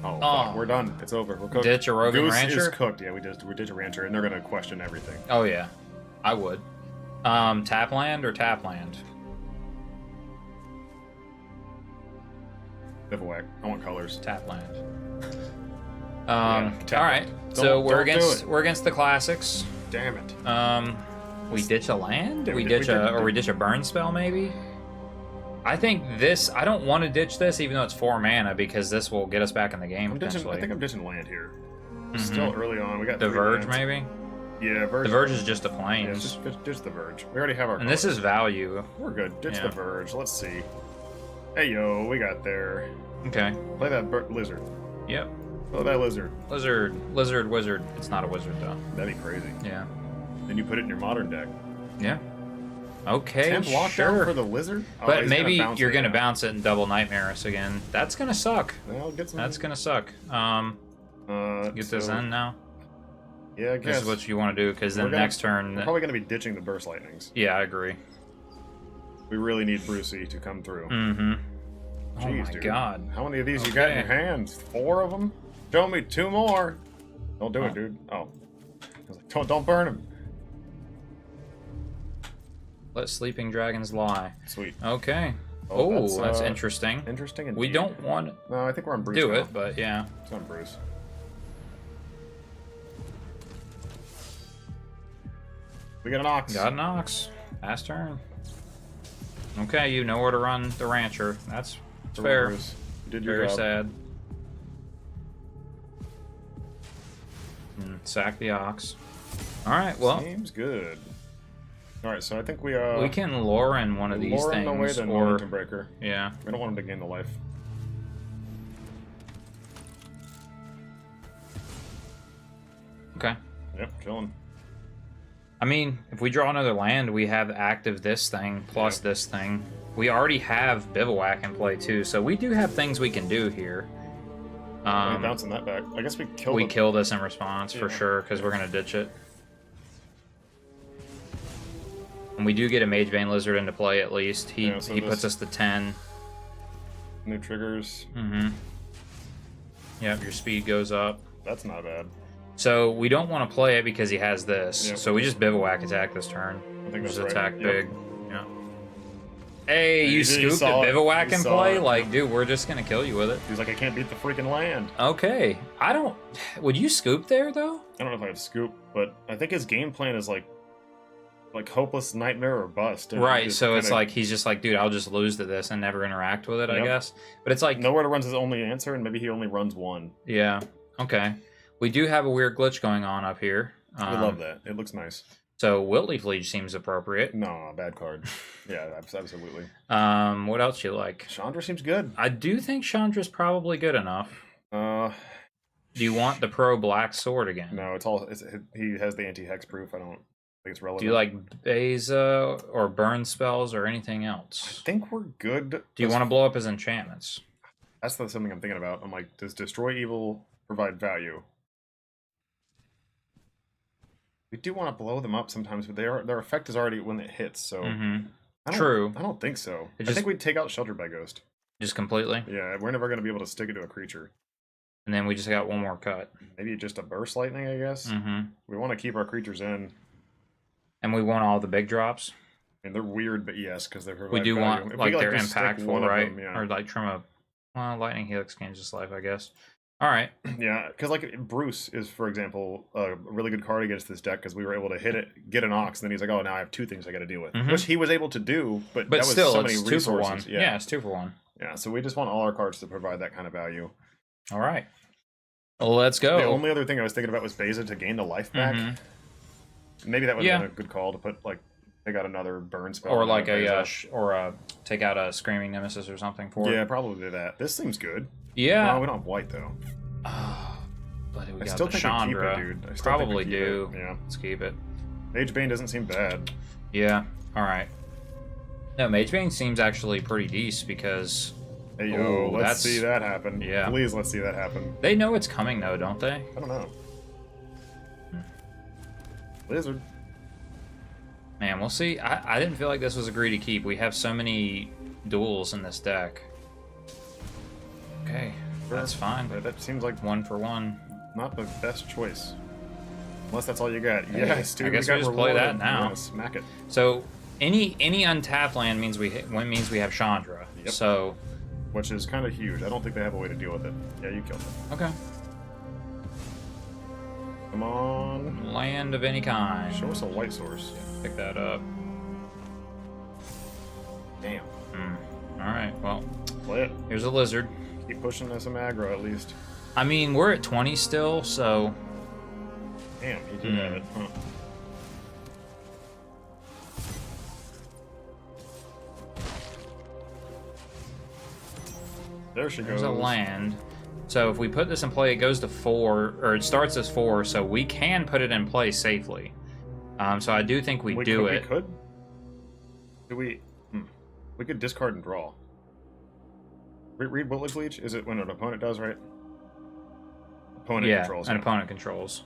Oh, fuck, we're done. It's over. We're cooked. Ditch a roving Goose rancher? is cooked. Yeah, we ditch a rancher, and they're gonna question everything. Oh yeah, I would. Tap land or tap land? Bivouac. I want colors. Tap land. tap all right. land. So Don't do it. we're against the classics. Damn it. We ditch a land? Yeah, we we ditch did- we ditch a burn spell maybe? I think this, I don't want to ditch this even though it's 4 mana because this will get us back in the game I potentially. think I'm ditching land here. Mhm. Still early on. We got The 3 Verge lands. maybe? Yeah, Verge. The Verge is just a Yeah, plains. just the Verge. We already have our. And this colors. is value. We're good. Ditch Yeah. the Verge. Let's see. Hey yo, we got there. Okay. Play that lizard. Yep. Play that lizard. Lizard, wizard. It's not a wizard though. That'd be crazy. Yeah. Then you put it in your modern deck. Yeah. Okay, Temp lockdown sure. for the lizard. Oh, But he's maybe bounce you're it, gonna yeah. bounce it and double nightmare us again. That's gonna suck. Well, get some. That's gonna suck. Get this so- in now. Yeah, I guess. This is what you want to do because then We're gonna- next turn. We're probably gonna be ditching the burst lightnings. Yeah, I agree. We really need Brucey to come through. Mm-hmm. Oh Jeez, my dude. god. How many of these you got in your Okay. hands? 4 of them? Show me 2 more. Don't do Oh. it, dude. Oh. I was like, don't burn him. Let sleeping dragons lie. Sweet. Okay. Oh, Oh, that's uh, interesting. Interesting. We indeed. don't want No, I think we're on to Bruce. do now. it, but yeah. It's on Bruce. We got an ox. Got an ox. Last turn. Okay, you know where to run the rancher. That's So fair. Bruce, you did your Very job. sad. Sack the ox. Alright, well, Seems good. All right, so I think we we can lure in one of these lure him away things, the or Momentum Breaker. yeah. We don't want him to gain the life. Okay. Yep, chilling. I mean, if we draw another land, we have active this thing plus this thing. We already have Bivouac in play too, so we do have things we can do here. Bouncing that back. I guess we kill. We the- kill this in response for Yeah. sure because we're gonna ditch it. And we do get a Mage Bane Lizard into play at least. He Yeah, so he this- puts us to 10. New triggers. Mm-hmm. Yep, your speed goes up. That's not bad. So we don't want to play it because he has this. Yeah. So we just Bivouac attack this turn. I think Just that's right. attack Yep. big. Yeah. Hey, Yeah, you you scooped saw a it. Bivouac You in saw play? it. Like, dude, we're just gonna kill you with it. He's like, I can't beat the freaking land. Okay. I don't. Would you scoop there though? I don't know if I have scoop, but I think his game plan is like hopeless nightmare or bust. and Right. just So it's kinda like he's just like, dude, I'll just lose to this and never interact with it. I Yep. guess. But it's like, nowhere to run his only answer, and maybe he only runs one. yeah. Okay. We do have a weird glitch going on up here. We love that. It looks nice. So Wiltleaf Leech seems appropriate. No, bad card. Yeah, absolutely. What else you like? Chandra seems good. I do think Chandra's probably good enough. Do you want the pro black sword again? No, he has the anti-hex proof. I don't think it's relevant. Do you like Beza or burn spells or anything else? I think we're good. Do you want to blow up his enchantments? That's something I'm thinking about. I'm like, does Destroy Evil provide value? We do want to blow them up sometimes, but their effect is already when it hits, so... True. I don't think so. I think we'd take out Sheltered by Ghost. Just completely? Yeah, we're never going to be able to stick it to a creature. And then we just got one more cut. Maybe just a Burst Lightning, I guess? We want to keep our creatures in. And we want all the big drops? And they're weird, but yes, because they're... We do value. want, like, they're impactful, right? Them, yeah. Or, like, trim a... Well, Lightning Helix changes life, I guess. All right. Yeah, because like Bruce is, for example, a really good card against this deck because we were able to hit it, get an Ox, and then he's like, oh, now I have 2 things I got to deal with, which he was able to do, but that was still, so many it's resources. 2 for 1. Yeah, it's 2 for 1. Yeah, so we just want all our cards to provide that kind of value. All right. Well, let's go. The only other thing I was thinking about was Beza to gain the life back. Maybe that would have been a good call to put, like, they got another burn spell. Or like take out a Screaming Nemesis or something for it. Yeah, probably that. This seems good. Yeah. No, we don't have white, though. But we I got still the think Chandra. we keep it, dude. Probably do. Yeah. Let's keep it. Magebane doesn't seem bad. Yeah. All right. No, Magebane seems actually pretty decent because... Hey, yo, let's see that happen. Yeah. Please, let's see that happen. They know it's coming, though, don't they? I don't know. Lizard. Man, we'll see. I didn't feel like this was a greedy keep. We have so many duels in this deck. Okay, that's fine. Yeah, that seems like 1 for 1. Not the best choice. Unless that's all you got. Hey, Yes, dude. I guess we just play that now. Smack it. So any untapped land means we have Chandra. Yep. So, which is kind of huge. I don't think they have a way to deal with it. Yeah, you killed it. Okay. Come on. Land of any kind. Show us a white source. Pick that up. Damn. All right. Well, Play it. Here's a lizard. Keep pushing this some aggro at least. I mean, we're at 20 still, so. Damn, he did have it. Huh. There she goes. There's a land. So if we put this in play, it goes to 4, or it starts as 4, so we can put it in play safely. So I do think we do it. We could? Do we? We could discard and draw. Read Bullies Leech? Is it when an opponent does, right? Opponent controls. An opponent controls.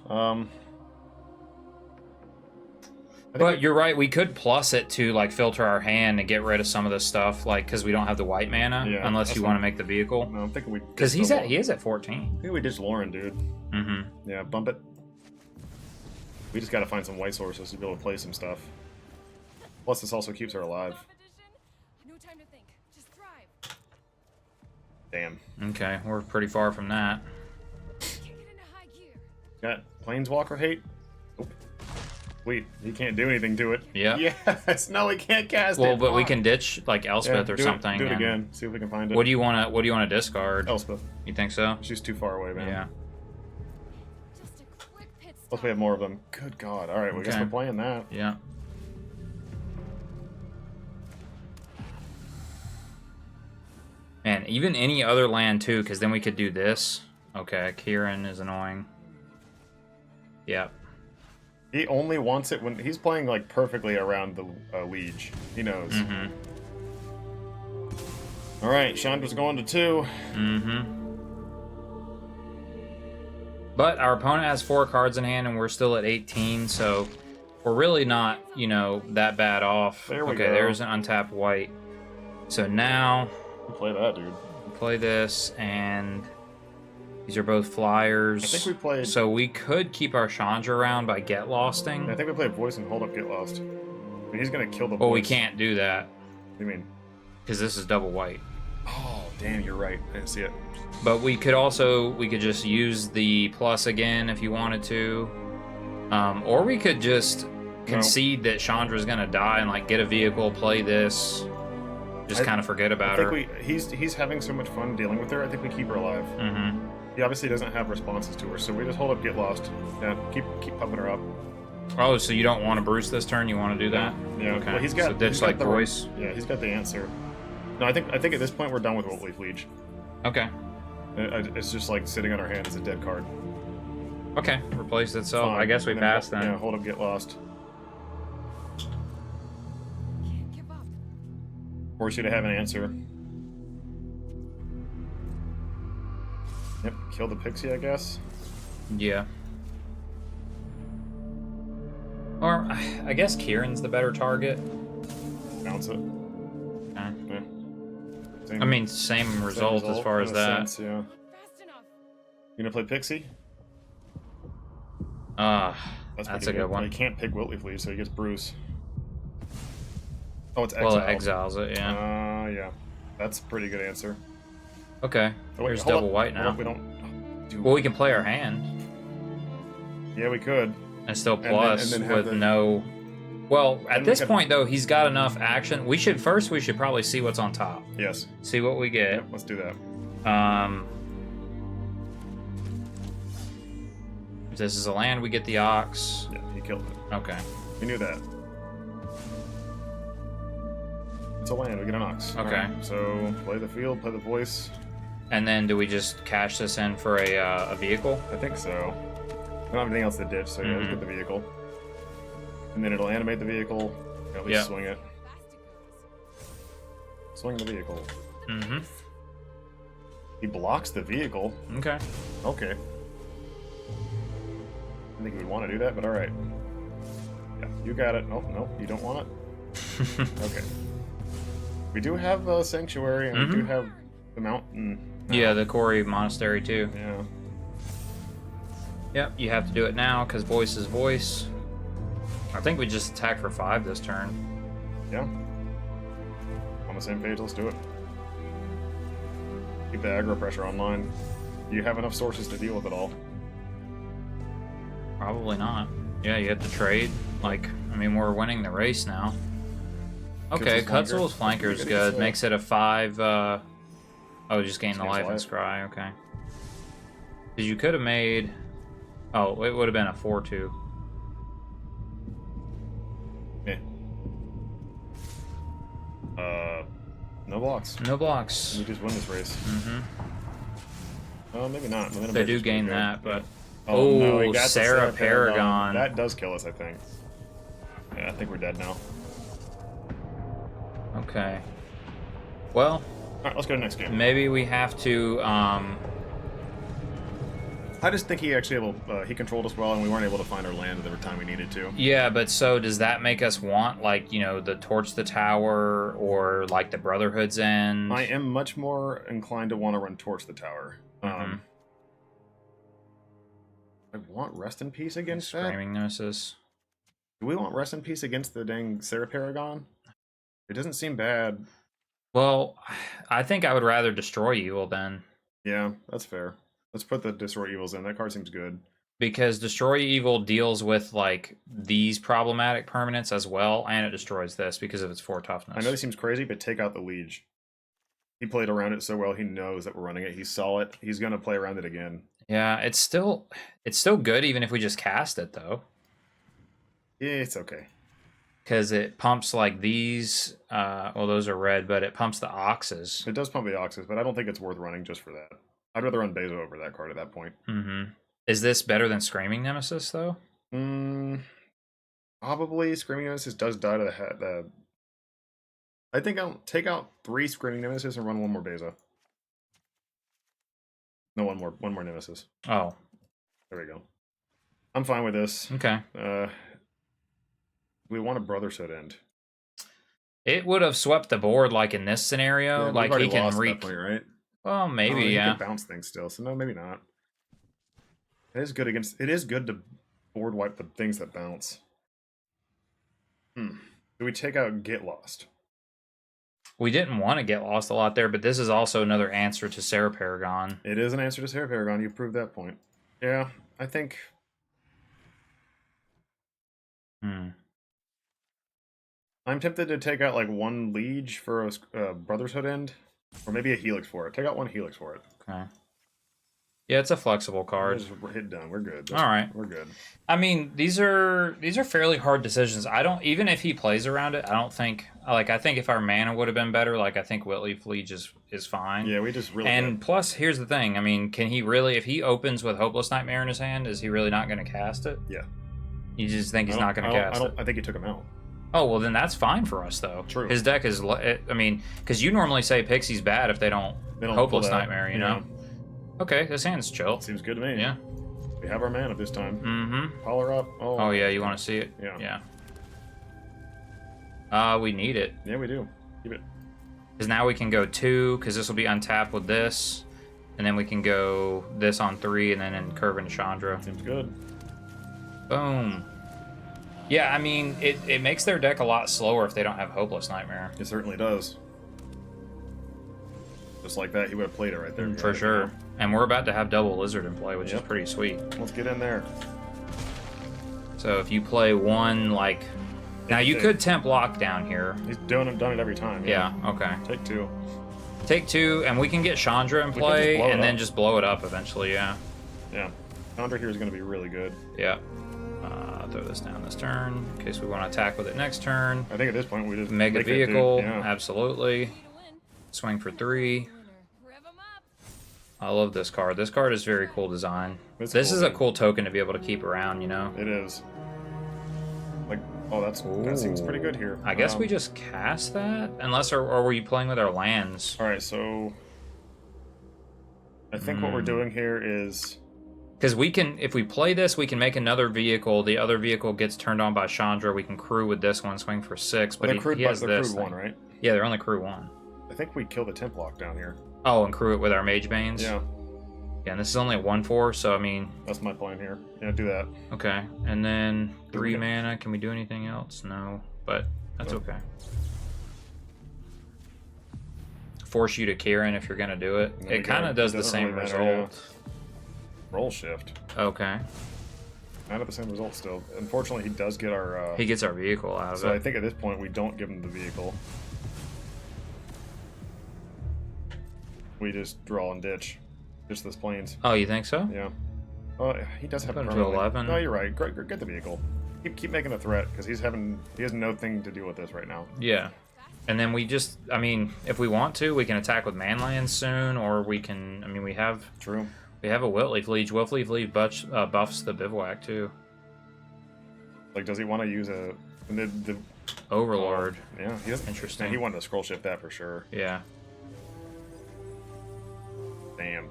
But you're right. We could plus it to like filter our hand and get rid of some of the stuff, like because we don't have the white mana. Yeah, unless you want to make the vehicle. No, I'm thinking we. Because he is at 14. I think we ditch Lauren, dude. Yeah, bump it. We just gotta find some white sources to be able to play some stuff. Plus, this also keeps her alive. No time to think. Just thrive. Damn. Okay, we're pretty far from that. Kick it into high gear. Got Planeswalker hate? Nope. Wait, he can't do anything to it. Yeah. Yes. No, he can't cast it. Well, but we can ditch like Elspeth or do something. Do it again. See if we can find it. What do you want to discard? Elspeth. You think so? She's too far away, man. Yeah. Just a quick pit stop. Plus, we have more of them. Good God. All right, we guess we're playing that. Yeah. And even any other land too, because then we could do this. Okay, Kieran is annoying. Yep. He only wants it when he's playing like perfectly around the liege. He knows. All right, Chandra's going to 2. But our opponent has 4 cards in hand, and we're still at 18, so we're really not, that bad off. There we go. There's an untapped white. So now play that, dude. Play this, and these are both flyers. I think we played. So we could keep our Chandra around by get losting. I think we played voice and hold up, get lost. I mean, he's gonna kill the. Well, voice. we can't do that. What do you mean? Because this is double white. Oh, damn, you're right. I didn't see it. But we could just use the plus again if you wanted to, or we could just concede that Chandra's gonna die and like get a vehicle, play this, just kind of forget about her. He's having so much fun dealing with her. I think we keep her alive. He obviously doesn't have responses to her, so we just hold up, get lost. Yeah, keep pumping her up. Oh, so you don't want to Bruce this turn? You want to do that? Yeah. Okay. Well, he's got. So ditch he's got like the, voice. Yeah, he's got the answer. No, I think at this point we're done with Wolf Liege. Okay. It's just like sitting on our hand as a dead card. Okay. Replace itself. Fine. I guess we And passed then. Yeah, hold up, get lost. Can't give up. Force you to have an answer. Yep, kill the pixie, I guess. Yeah. Or I guess Kieran's the better target. Bounce it. Okay. Yeah. I mean, same result as far as in a that. sense, yeah. Fast enough. You gonna play pixie? That's pretty a good one. You can't pick Whitley Fleet, so he gets Bruce. Oh, it's Well, exiled. it exiles it, yeah. Yeah. That's a pretty good answer. Okay. Oh, wait, There's hold double up. white Hold now. up, we don't... do- Well, we can play our hand Yeah, we could. and still then- plus and then have with the- no. Well, Then at we this could- point though, he's got enough action. We should probably see what's on top. Yes. See what we get. Yep, let's do that. If this is a land, we get the ox. Yeah, he killed it. Okay. We knew that. It's a land, we get an ox. Okay. Alright, so, play the field, play the voice. And then do we just cash this in for a vehicle? I think so. We don't have anything else to ditch, so yeah, let's Mhm. get the vehicle. And then it'll animate the vehicle. At least Yeah. swing it. Fast it goes. Swing the vehicle. Mm-hmm. He blocks the vehicle. Okay. Okay. I think he would want to do that, but alright. Yeah, you got it. Oh, no, you don't want it? Okay. We do have a sanctuary, and we do have the mountain. now. Yeah, the Corey Monastery too. Yeah. Yep, you have to do it now because voice is voice. I think we just attack for 5 this turn. Yeah. On the same page, let's do it. Keep the aggro pressure online. Do you have enough sources to deal with it all? Probably not. Yeah, you have to trade. Like, I mean, we're winning the race now. Okay, Kutzel's Kutzel's flanker. flanker is Pretty good. good. Makes it a 5. Oh, just gain the Gains life and life. scry. Okay. Because you could have made. Oh, it would have been a 4-2. Yeah. No blocks. No blocks. We just win this race. Mm-hmm. Maybe not. They do gain that, but. Oh, no, Oh, he got the Sarah Paragon. That does kill us, I think. Yeah, I think we're dead now. Okay. Well, Alright, let's go to the next game. maybe we have to. I just think he actually he controlled us well, and we weren't able to find our land every time we needed to. Yeah, but so does that make us want, like, the Torch the Tower or, like, the Brotherhood's End? I am much more inclined to want to run Torch the Tower. Mhm. I want Rest in Peace against that? Screaming Nemesis. Do we want Rest in Peace against the dang Sarah Paragon? It doesn't seem bad. Well, I think I would rather destroy Evil then. Yeah, that's fair. Let's put the Destroy Evils in. That card seems good. Because Destroy Evil deals with, like, these problematic permanents as well, and it destroys this because of its 4 toughness. I know this seems crazy, but take out the Liege. He played around it so well, he knows that we're running it. He saw it. He's going to play around it again. Yeah, it's still good even if we just cast it, though. Yeah, it's okay. Because it pumps, like, these, well, those are red, but it pumps the Oxes. It does pump the Oxes, but I don't think it's worth running just for that. I'd rather run Bezo over that card at that point. Mm-hmm. Is this better than Screaming Nemesis, though? Probably Screaming Nemesis does die to the I think I'll take out 3 Screaming Nemesis and run 1 more Bezo. No, one more Nemesis. Oh, There we go. I'm fine with this. okay. We want a Brotherhood End. It would have swept the board, like, in this scenario. we've like, already he can lost at that wreak. point, right? Well, maybe, He yeah. can bounce things still, so no, maybe not. It is good to board wipe the things that bounce. Do we take out Get Lost? We didn't want to get lost a lot there, but this is also another answer to Sarah Paragon. It is an answer to Sarah Paragon. You proved that point. Yeah, I think. I'm tempted to take out like 1 Liege for a Brotherhood End, or maybe a Helix for it. Take out 1 Helix for it. Okay. Yeah, it's a flexible card. Just hit done. We're good. All right. We're good. I mean, these are fairly hard decisions. I don't, even if he plays around it, I don't think, like, I think if our mana would have been better, like, I think Whitley Fleege is fine. Yeah, we just really. And good. plus, here's the thing. I mean, can he really, if he opens with Hopeless Nightmare in his hand, is he really not going to cast it? Yeah. You just think he's not going to cast it? I think he took him out. Oh, well, then that's fine for us, though. True. His deck is, I mean, because you normally say Pixie's bad if they don't Hopeless Nightmare, you know? Okay, this hand's chill. Seems good to me. Yeah. We have our mana this time. Mm-hmm. Power up. Oh, yeah, you want to see it? Yeah. Yeah. We need it. Yeah, we do. Keep it. Because now we can go 2, because this will be untapped with this. And then we can go this on 3, and then in curve into Chandra. Seems good. Boom. Yeah, I mean, it makes their deck a lot slower if they don't have Hopeless Nightmare. It certainly does. Just like that, he would have played it right there. For sure. And we're about to have double Lizard in play, which is pretty sweet. Let's get in there. So if you play one, like... Now, you could temp lock down here. He's done it every time. Yeah, okay. Take 2. Take 2, and we can get Chandra in play, and then just blow it up eventually, yeah. Yeah. Chandra here is going to be really good. Yeah. Throw this down this turn, in case we want to attack with it next turn. I think at this point we just Mega make it Vehicle, do- yeah. absolutely. Swing for 3. Rev 'em up. I love this card. This card is very cool design. It's This cool, is a man. cool token to be able to keep around, you know? It is. Like, oh, that seems pretty good here. I guess we just cast that? Unless, or were you playing with our lands? All right, so I think what we're doing here is Because we can, if we play this, we can make another vehicle. The other vehicle gets turned on by Chandra. We can crew with this one, swing for 6. But they're he crewed has this crewed thing. one, right? Yeah, they're only crew 1. I think we kill the temp lock down here. Oh, and crew it with our Mage Banes? Yeah, Yeah, and this is only a 1/4, so I mean, that's my plan here. Yeah, do that. okay. And then 3 Okay. mana. Can we do anything else? No, but that's Nope. okay. Force you to Kieran if you're going to do it. There we It kind go. of does It the doesn't same really matter, result. Roll shift. Okay. Not at the same result still. Unfortunately, he does get our. He gets our vehicle out of So I it. think at this point we don't give him the vehicle. We just draw and ditch. Ditch this planes. Oh, you think so? Yeah. He does have Put him to permanently- 11. No, you're right. Get the vehicle. Keep making a threat because he has nothing to do with this right now. Yeah. And then we just, I mean, if we want to, we can attack with manlands soon, or we can, I mean, we have True. a Whitley Fleege. Whitley Fleege buffs the Bivouac, too. Like, does he want to use the Overlord. Yeah, he does. Interesting. He wanted to scroll shift that for sure. Yeah. Damn,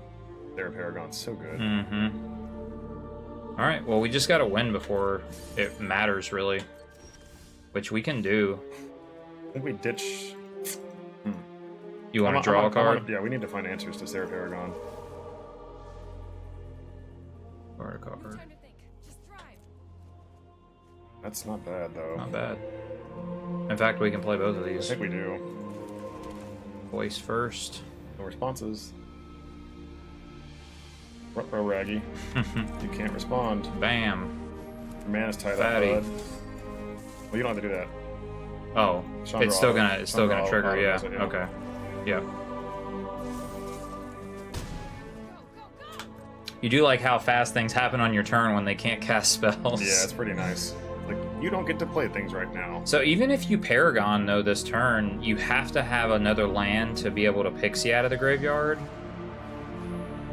their Paragon's so good. Mm-hmm. All right, well, we just got to win before it matters, really. Which we can do. I think we ditch. You want to draw a card? Yeah, we need to find answers to Sarah Paragon. Draw a card. Time to think. Just drive. That's not bad though. Not bad. In fact, we can play both of I these. think we do. Voice first. No responses. Ruh-roh, Raggy. You can't respond. Bam. Your mana's tied Fatty. up, bud. Well, you don't have to do that. Oh, Chandra it's still auto- gonna Chandra trigger. auto Yeah. does it, yeah. Okay. Yep. Go, go, go. You do like how fast things happen on your turn when they can't cast spells. Yeah, it's pretty nice. Like, you don't get to play things right now. So even if you Paragon though this turn, you have to have another land to be able to pixie out of the graveyard.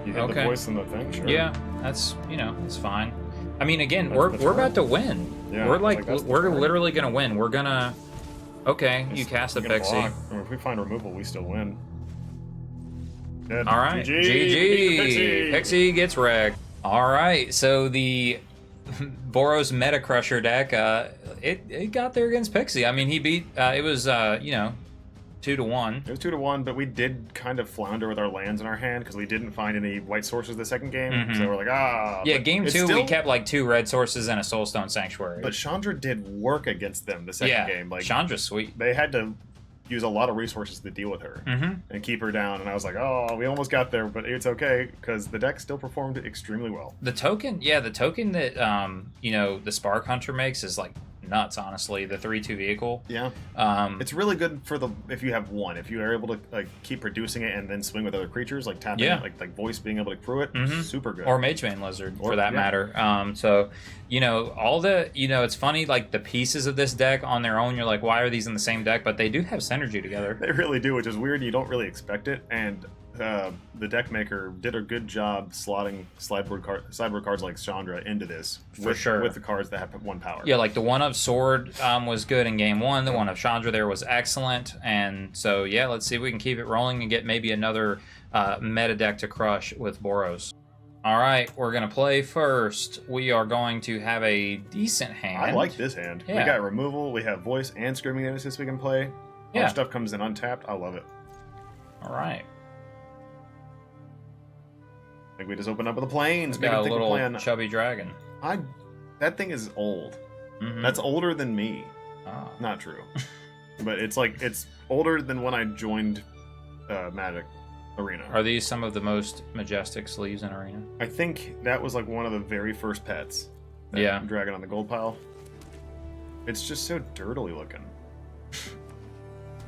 You hit Okay. the voice in the thing, sure. Yeah, that's it's fine. I mean, again, That's the we're turn. about to win. Yeah, we're it's like like, that's the we're turn. literally gonna win. We're gonna. Okay, you Just- cast the we can pixie. block. Or if we find removal, we still win. Dead. All right, GG. Pixie gets wrecked. All right, so the Boros Meta Crusher deck, it got there against Pixie. I mean, he beat. It was 2-1. It was 2-1, but we did kind of flounder with our lands in our hand because we didn't find any white sources the second game. So we're like, Yeah, but game it's 2 we still- kept like 2 red sources and a Soulstone Sanctuary. But Chandra did work against them the second yeah, game. Like Chandra's sweet. they had to use a lot of resources to deal with her and keep her down. And I was like, oh, we almost got there, but it's okay because the deck still performed extremely well. The token that the Spark Hunter makes is like nuts, honestly. The 3-2 vehicle. Yeah. It's really good for if you have one. If you are able to like keep producing it and then swing with other creatures, like tapping it, like voice being able to crew it, super good. Or Mage Vein Lizard, for that matter. So, you know, all the, you know, it's funny, like the pieces of this deck on their own, you're like, why are these in the same deck? But they do have synergy together. They really do, which is weird. You don't really expect it, and the deck maker did a good job slotting sideboard cards like Chandra into this with the cards that have 1 power. Yeah, like the 1-up Sword was good in game 1. The 1-up Chandra there was excellent. And so, yeah, let's see if we can keep it rolling and get maybe another meta deck to crush with Boros. All right, we're going to play first. We are going to have a decent hand. I like this hand. Yeah. We got removal, we have voice and Screaming Nemesis we can play. Our stuff comes in untapped. I love it. All right. I think we just open up with the planes. Got a little chubby dragon. That thing is old. That's older than me. Oh. Not true. But it's older than when I joined Magic Arena. Are these some of the most majestic sleeves in Arena? I think that was like one of the very first pets. Dragon on the gold pile. It's just so dirtily looking.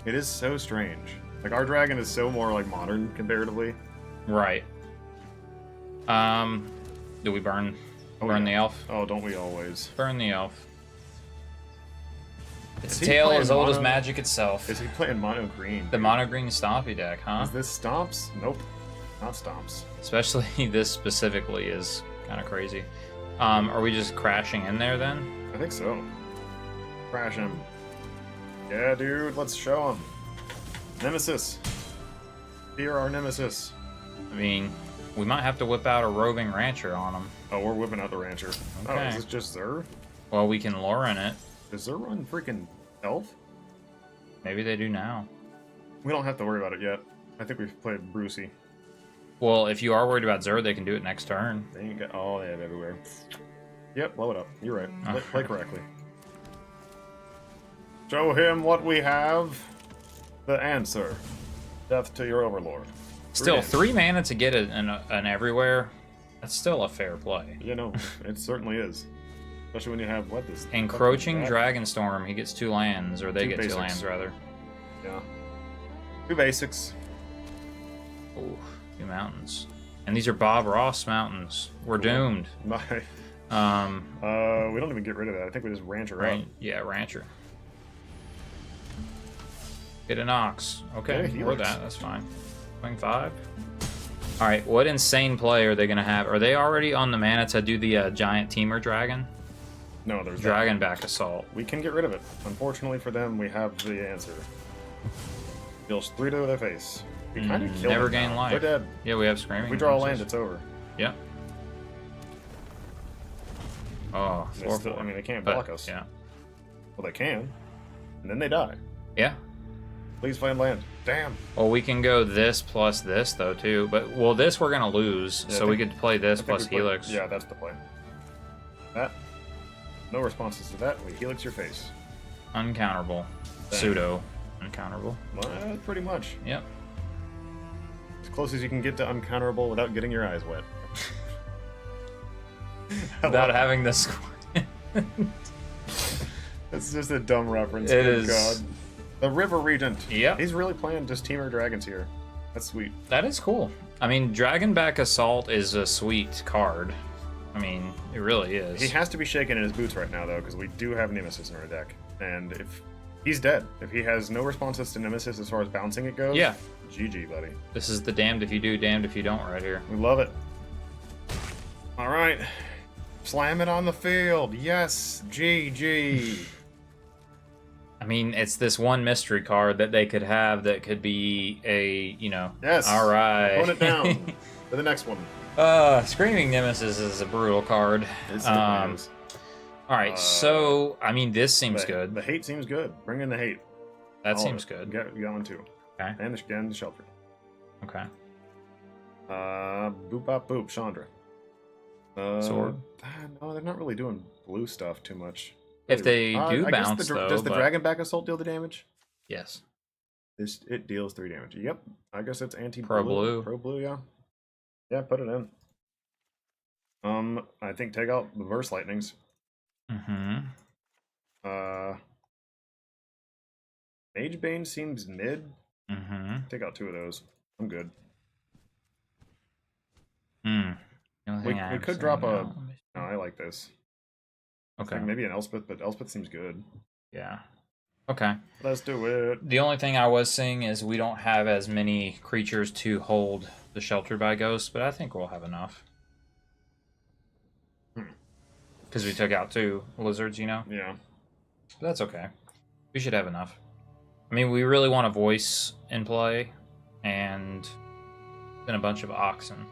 It is so strange. Like our dragon is so more like modern comparatively. Right. Do we burn the elf? Oh, don't we always? Burn the elf. Its tail as old as magic itself. Is he playing mono green? The mono green stompy deck, huh? Is this stomps? Nope. Not stomps. Especially this specifically is kind of crazy. Are we just crashing in there then? I think so. Crash him. Yeah, dude, let's show him. Nemesis. Fear our nemesis. I mean, we might have to whip out a roving rancher on him. Oh, we're whipping out the rancher. Okay. Oh, is this just Zer? Well, we can lure in it. Does Zer run freaking elf? Maybe they do now. We don't have to worry about it yet. I think we've played Brucey. Well, if you are worried about Zer, they can do it next turn. They ain't got. Oh, they have everywhere. Yep, blow it up. You're right. Play correctly. Show him what we have. The answer. Death to your overlord. Still, 3 mana to get an everywhere. That's still a fair play. You know, it certainly is. Especially when you have this Encroaching Dragonstorm. He gets 2 lands, or they get 2 lands rather. Yeah. 2 basics. Ooh, 2 mountains. And these are Bob Ross mountains. We're doomed. We don't even get rid of that. I think we just rancher up. Yeah, rancher. Get an ox. Okay, or that. That's fine. Swing 5. All right, what insane play are they going to have? Are they already on the mana to do the giant Temur dragon? No, there's dragon back assault. We can get rid of it. Unfortunately for them, we have the answer. Deals 3 to their face. We kind of killed never them gain now. life. They're dead. Yeah, we have screaming. We draw a land, it's over. Yep. Oh, 4/4. I mean, they can't block us. Yeah. Well, they can, and then they die. Yeah. Please find land. Damn. Well, we can go this plus this though too, but this we're gonna lose, so we could play this plus Helix. Yeah, that's the play. That. No responses to that. We Helix your face. Uncounterable. Pseudo uncounterable. Well, pretty much. Yep. As close as you can get to uncounterable without getting your eyes wet. Without having this. It's just a dumb reference. It is. God. The River Regent. Yeah. He's really playing just Temur Dragons here. That's sweet. That is cool. I mean, Dragonback Assault is a sweet card. I mean, it really is. He has to be shaking in his boots right now, though, because we do have Nemesis in our deck. And if he's dead, if he has no responses to Nemesis as far as bouncing it goes, yeah. GG, buddy. This is the damned if you do, damned if you don't right here. We love it. All right. Slam it on the field. Yes. GG. I mean, it's this one mystery card that they could have that could be a, Yes. All right. Tone it down for the next one. Screaming Nemesis is a brutal card. All right, so, I mean, this seems good. The hate seems good. Bring in the hate. That seems good. You got one too. Okay. And the shelter. Okay. Boop bop boop, Chandra. Sword. No, they're not really doing blue stuff too much. If they do bounce, does the Dragonback Assault deal the damage? Yes. It deals 3 damage. Yep. I guess it's anti-blue. Pro blue. Pro blue, yeah. Yeah, put it in. I think take out the Verse Lightnings. Mm-hmm. Mage Bane seems mid. Mm-hmm. Take out 2 of those. I'm good. Hmm. The only We thing I'm could saying drop a. now- No, I like this. Okay. Like maybe an Elspeth, but Elspeth seems good. Yeah. Okay. Let's do it. The only thing I was seeing is we don't have as many creatures to hold the Sheltered by Ghosts, but I think we'll have enough. Because we took out 2 lizards, you know? Yeah. But that's okay. We should have enough. I mean, we really want a voice in play, and then a bunch of oxen.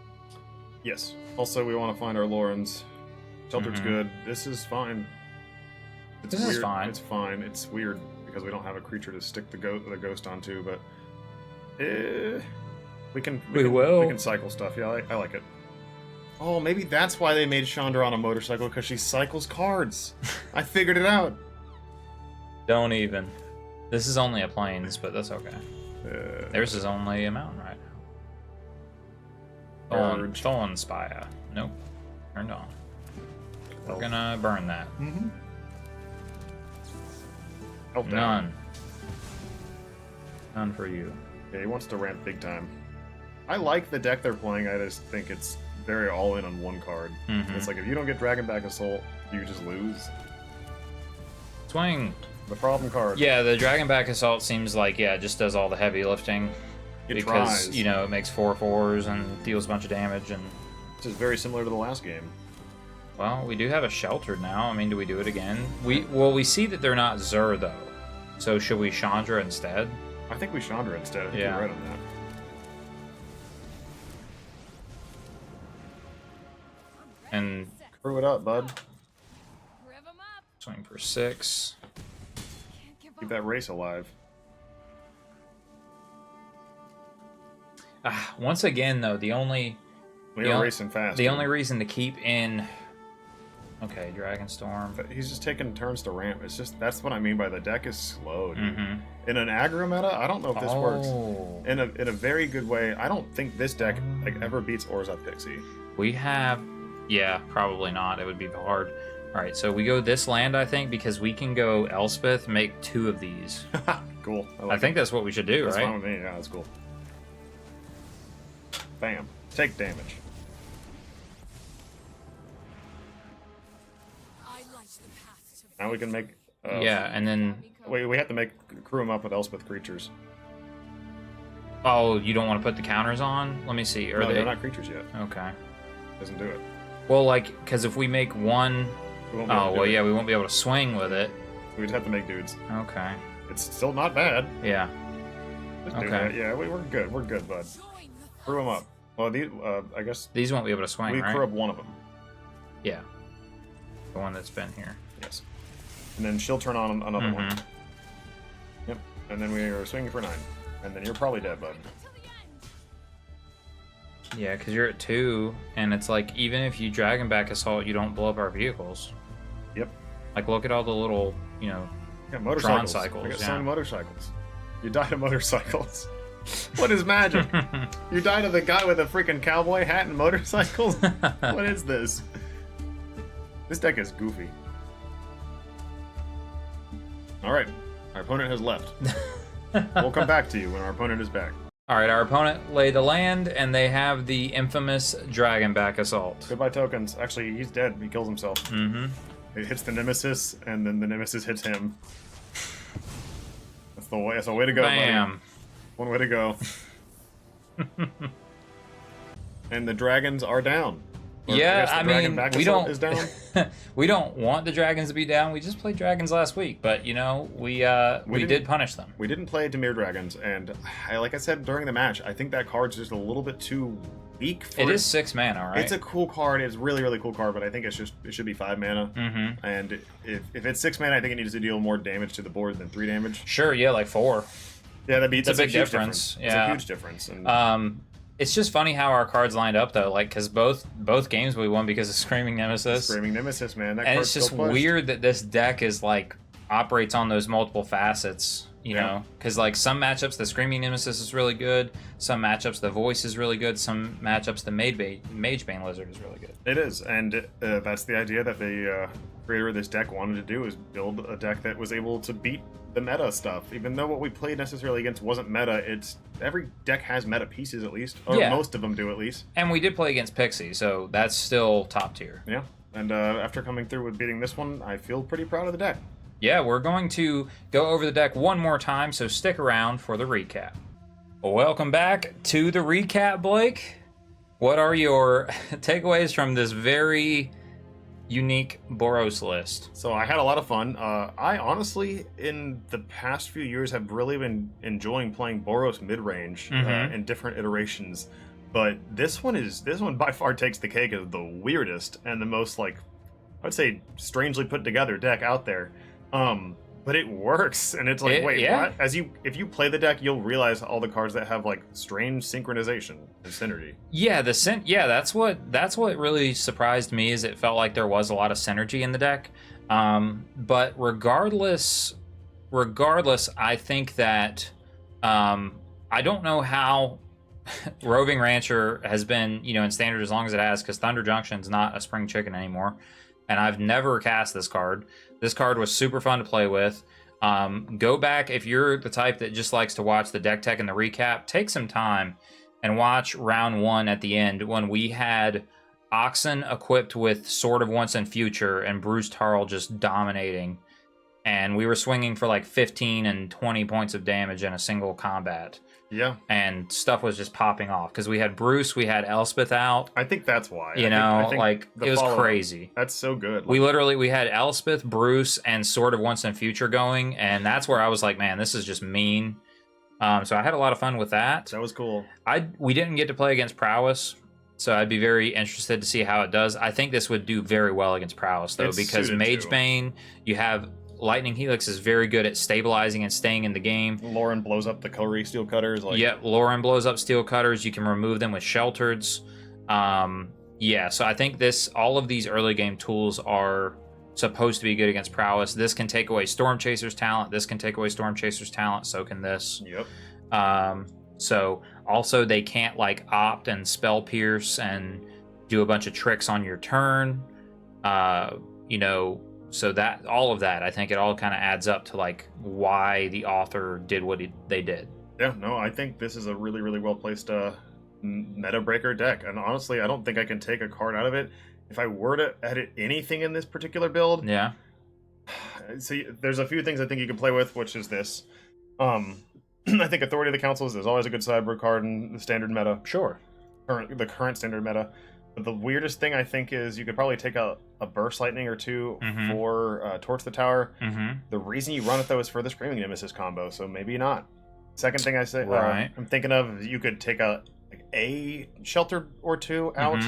Yes. Also, we want to find our Lorens. Sheltered's Mhm. good. This is fine. It's This is weird. fine. It's fine. It's weird because we don't have a creature to stick the ghost onto, but we can will. we can cycle stuff. Yeah, I like it. Oh, maybe that's why they made Chandra on a motorcycle, because she cycles cards. I figured it out. Don't even. This is only a plains, but that's okay. Uh, Theirs is only a mountain right now. Urge. Thorn Spire. Nope. Turned on. We're Elf. gonna burn that. Mm-hmm. Elf down. None. None for you. Yeah, he wants to ramp big time. I like the deck they're playing. I just think it's very all in on one card. Mhm. It's like if you don't get Dragonback Assault, you just lose. Swing. The problem card. Yeah, the Dragonback Assault seems like, yeah, it just does all the heavy lifting. It because, tries. you know, it makes 4/4s and deals a bunch of damage. And, This is very similar to the last game. well, we do have a Sheltered now. I mean, do we do it again? We see that they're not Zur, though. So should we Chandra instead? I think we Chandra instead. I think Yeah. you're right on that. And Screw it up, bud. Rev 'em up. swing for 6. Can't give Keep up. that race alive. Once again, though, the only We The are on- racing fast. the dude. only reason to keep in... Okay, Dragonstorm. But he's just taking turns to ramp. It's just that's what I mean by the deck is slow. Dude. Mm-hmm. In an aggro meta, I don't know if this works. Oh. In a very good way, I don't think this deck like ever beats Orzhov Pixie. We have... Yeah, probably not. It would be hard. Alright, so we go this land, I think, because we can go Elspeth, make 2 of these. Cool. I think that's what we should do, that's right? fine with me. Yeah, that's cool. Bam. Take damage. I light the path to Now we can make. Yeah, and then... We have to make crew them up with Elspeth creatures. Oh, you don't want to put the counters on? Let me see. Are No, they... they're not creatures yet. Okay. Doesn't do it. Well, like, because if we make one... We won't be able Oh, to do well, it. yeah, we won't be able to swing with it. We'd have to make dudes. Okay. It's still not bad. Yeah. Just do Okay. that. Yeah, we're good. We're good, bud. join the Crew them up. Well, these, I guess These won't be able to swing, we right? crew up one of them. Yeah. The one that's been here. Yes. And then she'll turn on another one. Mhm. Yep. And then we are swinging for 9. And then you're probably dead, bud. till the end. Yeah, because you're at 2, and it's like, even if you Dragonback Assault, you don't blow up our vehicles. Yep. Like, look at all the little, you know... Yeah, motorcycles. cycles, I got yeah. signed motorcycles. You die to motorcycles. What is magic? You die to the guy with a freaking cowboy hat and motorcycles? What is this? This deck is goofy. Alright, our opponent has left. We'll come back to you when our opponent is back. Alright, our opponent laid a land, and they have the infamous Dragonback Assault. Goodbye tokens. Actually, he's dead. He kills himself. Mm-hmm. It hits the nemesis, and then the nemesis hits him. That's the way. That's the way to go, buddy. Bam. One way to go. And the dragons are down. Or Yeah, guess the I dragon mean, back we assault don't is down. we don't want the dragons to be down. We just played dragons last week, but you know, we didn't- did punish them. We didn't play Temur dragons, and like I said during the match, I think that card's just a little bit too weak. For It is 6 mana, right? It's a cool card. It's really, really cool card, but I think it should be 5 mana. Mm-hmm. And if it's 6 mana, I think it needs to deal more damage to the board than 3 damage. Sure, yeah, like 4. Yeah, that beats It's a it's big huge difference, It's yeah. a huge difference. And It's just funny how our cards lined up though, like because both games we won because of Screaming Nemesis, Screaming Nemesis, man. That and card's it's just so pushed. weird that this deck is like operates on those multiple facets. you know, because like some matchups the Screaming Nemesis is really good, some matchups the Voice is really good, some matchups the Mage Bane Lizard is really good. It is, and that's the idea that the creator of this deck wanted to do, is build a deck that was able to beat the meta stuff. Even though what we played necessarily against wasn't meta, it's every deck has meta pieces at least, or most of them do at least. And we did play against Pixie, so that's still top tier. Yeah, and after coming through with beating this one, I feel pretty proud of the deck. Yeah, we're going to go over the deck one more time, so stick around for the recap. Welcome back to the recap, Blake. What are your takeaways from this very unique Boros list? So I had a lot of fun. I honestly, in the past few years, have really been enjoying playing Boros Midrange in different iterations. But this one by far takes the cake as the weirdest and the most, like, I'd say, strangely put together deck out there. But it works, and it's like, wait, what? If you play the deck, you'll realize all the cards that have like strange synchronization and synergy. Yeah, that's what really surprised me, is it felt like there was a lot of synergy in the deck. But regardless, I think that I don't know how Roving Rancher has been, in standard as long as it has, because Thunder Junction's not a spring chicken anymore. And I've never cast this card. This card was super fun to play with. Go back, if you're the type that just likes to watch the deck tech and the recap, take some time and watch round 1 at the end, when we had Oxen equipped with Sword of Once and Future and Bruce Tarl just dominating. And we were swinging for like 15 and 20 points of damage in a single combat. Yeah. And stuff was just popping off because we had Bruce, we had Elspeth out. I think that's why. I think it was crazy. That's so good. We had Elspeth, Bruce, and Sword of Once and Future going, and that's where I was like, man, this is just mean. So I had a lot of fun with that. That was cool. We didn't get to play against Prowess, so I'd be very interested to see how it does. I think this would do very well against Prowess, though, because Mage Bane, you have Lightning Helix is very good at stabilizing and staying in the game. Lauren blows up the Kouri Steel Cutters. Lauren blows up Steel Cutters. You can remove them with Sheltereds. So I think all of these early game tools are supposed to be good against Prowess. This can take away Storm Chaser's talent. This can take away Storm Chaser's talent. So can this. Yep. So also they can't like opt and Spell Pierce and do a bunch of tricks on your turn. So that all of that, I think it all kind of adds up to like why the author did what they did. Yeah, no, I think this is a really, really well placed meta breaker deck, and honestly, I don't think I can take a card out of it. If I were to edit anything in this particular build, see, there's a few things I think you can play with, which is this. I think Authority of the Councils is always a good sideboard card in the standard meta. Sure. The current standard meta. But the weirdest thing I think is you could probably take a Burst Lightning or two for Torch the Tower. The reason you run it, though, is for the Screaming Nemesis combo, so maybe not. Second thing I say, I'm thinking of, you could take a Shelter or two out.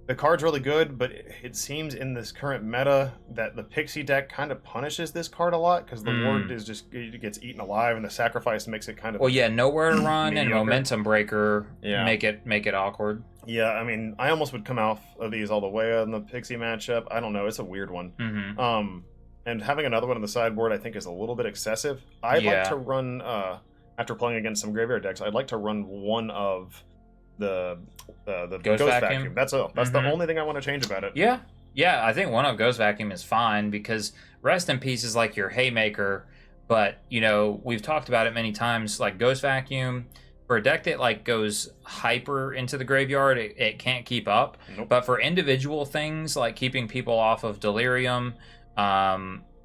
The card's really good, but it seems in this current meta that the Pixie deck kind of punishes this card a lot, because the ward is it gets eaten alive, and the sacrifice makes it kind of... Well, yeah, Nowhere to Run and Momentum Breaker make it awkward. Yeah, I mean, I almost would come off of these all the way on the Pixie matchup. I don't know, it's a weird one. And having another one on the sideboard, I think, is a little bit excessive. I'd like to run, after playing against some graveyard decks, I'd like to run one of the Ghost Vacuum. That's the only thing I want to change about it. Yeah, I think one of Ghost Vacuum is fine, because Rest in Peace is like your haymaker, but, we've talked about it many times, like Ghost Vacuum... For a deck that like goes hyper into the graveyard, it can't keep up. But for individual things like keeping people off of Delirium,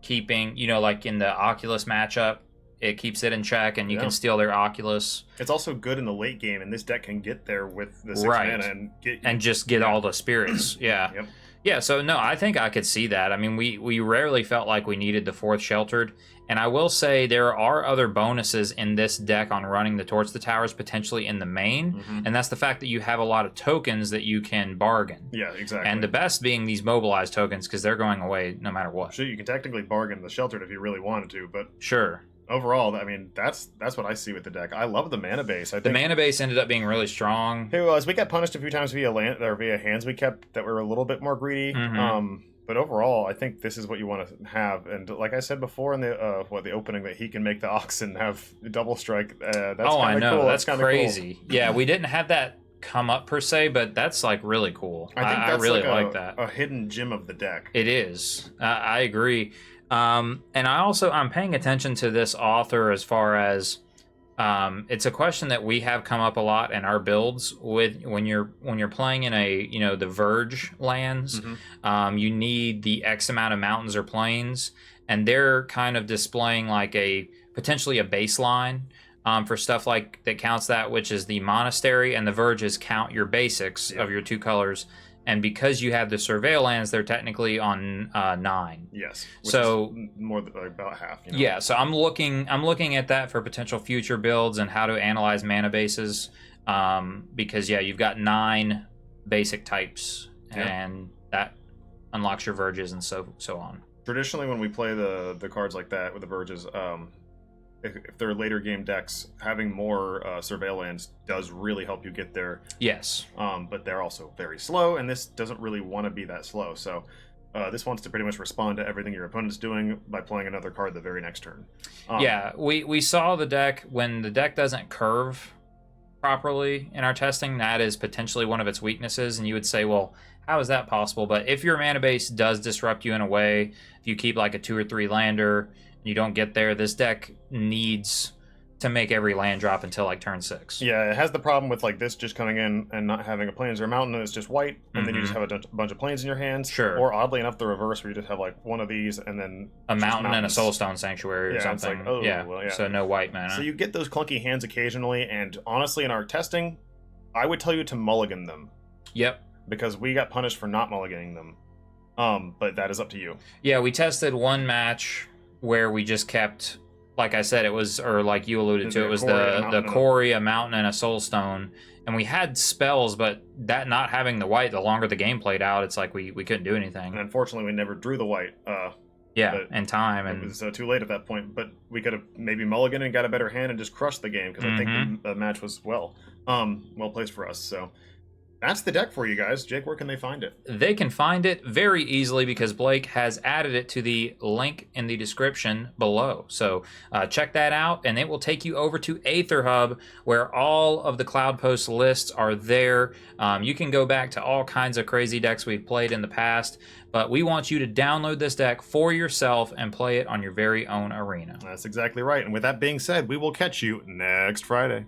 keeping, like in the Oculus matchup, it keeps it in check, and you can steal their Oculus. It's also good in the late game, and this deck can get there with the 6 mana and just get all the spirits. Yeah, so no, I think I could see that. I mean, we rarely felt like we needed the 4th Sheltered. And I will say there are other bonuses in this deck on running the Torch the Towers potentially in the main. And that's the fact that you have a lot of tokens that you can bargain. Yeah, exactly. And the best being these mobilized tokens, because they're going away no matter what. Sure, you can technically bargain the Sheltered if you really wanted to, but... Sure. Overall, I mean, that's what I see with the deck. I love the mana base. I think the mana base ended up being really strong. It was. We got punished a few times via hands we kept that were a little bit more greedy. But overall, I think this is what you want to have. And like I said before in the the opening, that he can make the Oxen have double strike. That's I know. cool. That's kinda crazy. Cool. Yeah, we didn't have that come up per se, but that's like really cool. I think that's really like that. A hidden gem of the deck. It is. I agree. And I'm paying attention to this author as far as it's a question that we have come up a lot in our builds with when you're playing in the Verge lands. You need the X amount of mountains or plains, and they're kind of displaying like potentially a baseline for stuff like that counts that, which is the monastery, and the Verges count your basics of your 2 colors. And because you have the surveil lands, they're technically on 9. Yes. So is more about half. Yeah. So I'm looking at that for potential future builds and how to analyze mana bases. Because you've got 9 basic types, and that unlocks your Verges and so on. Traditionally, when we play the cards like that with the Verges, if they're later game decks, having more surveil lands does really help you get there. Yes. But they're also very slow, and this doesn't really want to be that slow. So this wants to pretty much respond to everything your opponent's doing by playing another card the very next turn. We saw the deck when the deck doesn't curve properly in our testing. That is potentially one of its weaknesses, and you would say, well, how is that possible? But if your mana base does disrupt you in a way, if you keep like a 2 or 3 lander, you don't get there, this deck needs to make every land drop until like turn 6. Yeah, it has the problem with like this just coming in and not having a plains or a mountain, and it's just white, and then you just have a bunch of plains in your hands. Sure. Or oddly enough, the reverse, where you just have like one of these and then a mountain and a soulstone sanctuary or something. It's like, oh, well, yeah. So no white mana. So you get those clunky hands occasionally, and honestly, in our testing, I would tell you to mulligan them. Yep. Because we got punished for not mulliganing them. But that is up to you. Yeah, we tested one match where we just kept, like I said, it was, or like you alluded to, it was the Quarry, a mountain, and a soulstone. And we had spells, but that not having the white, the longer the game played out, it's like we couldn't do anything. And unfortunately, we never drew the white. In time. And it was too late at that point. But we could have maybe mulliganed and got a better hand and just crushed the game, because I think the match was well placed for us. So that's the deck for you guys. Jake, where can they find it? They can find it very easily because Blake has added it to the link in the description below. So check that out, and it will take you over to Aether Hub, where all of the Cloudpost lists are there. You can go back to all kinds of crazy decks we've played in the past, but we want you to download this deck for yourself and play it on your very own arena. That's exactly right. And with that being said, we will catch you next Friday.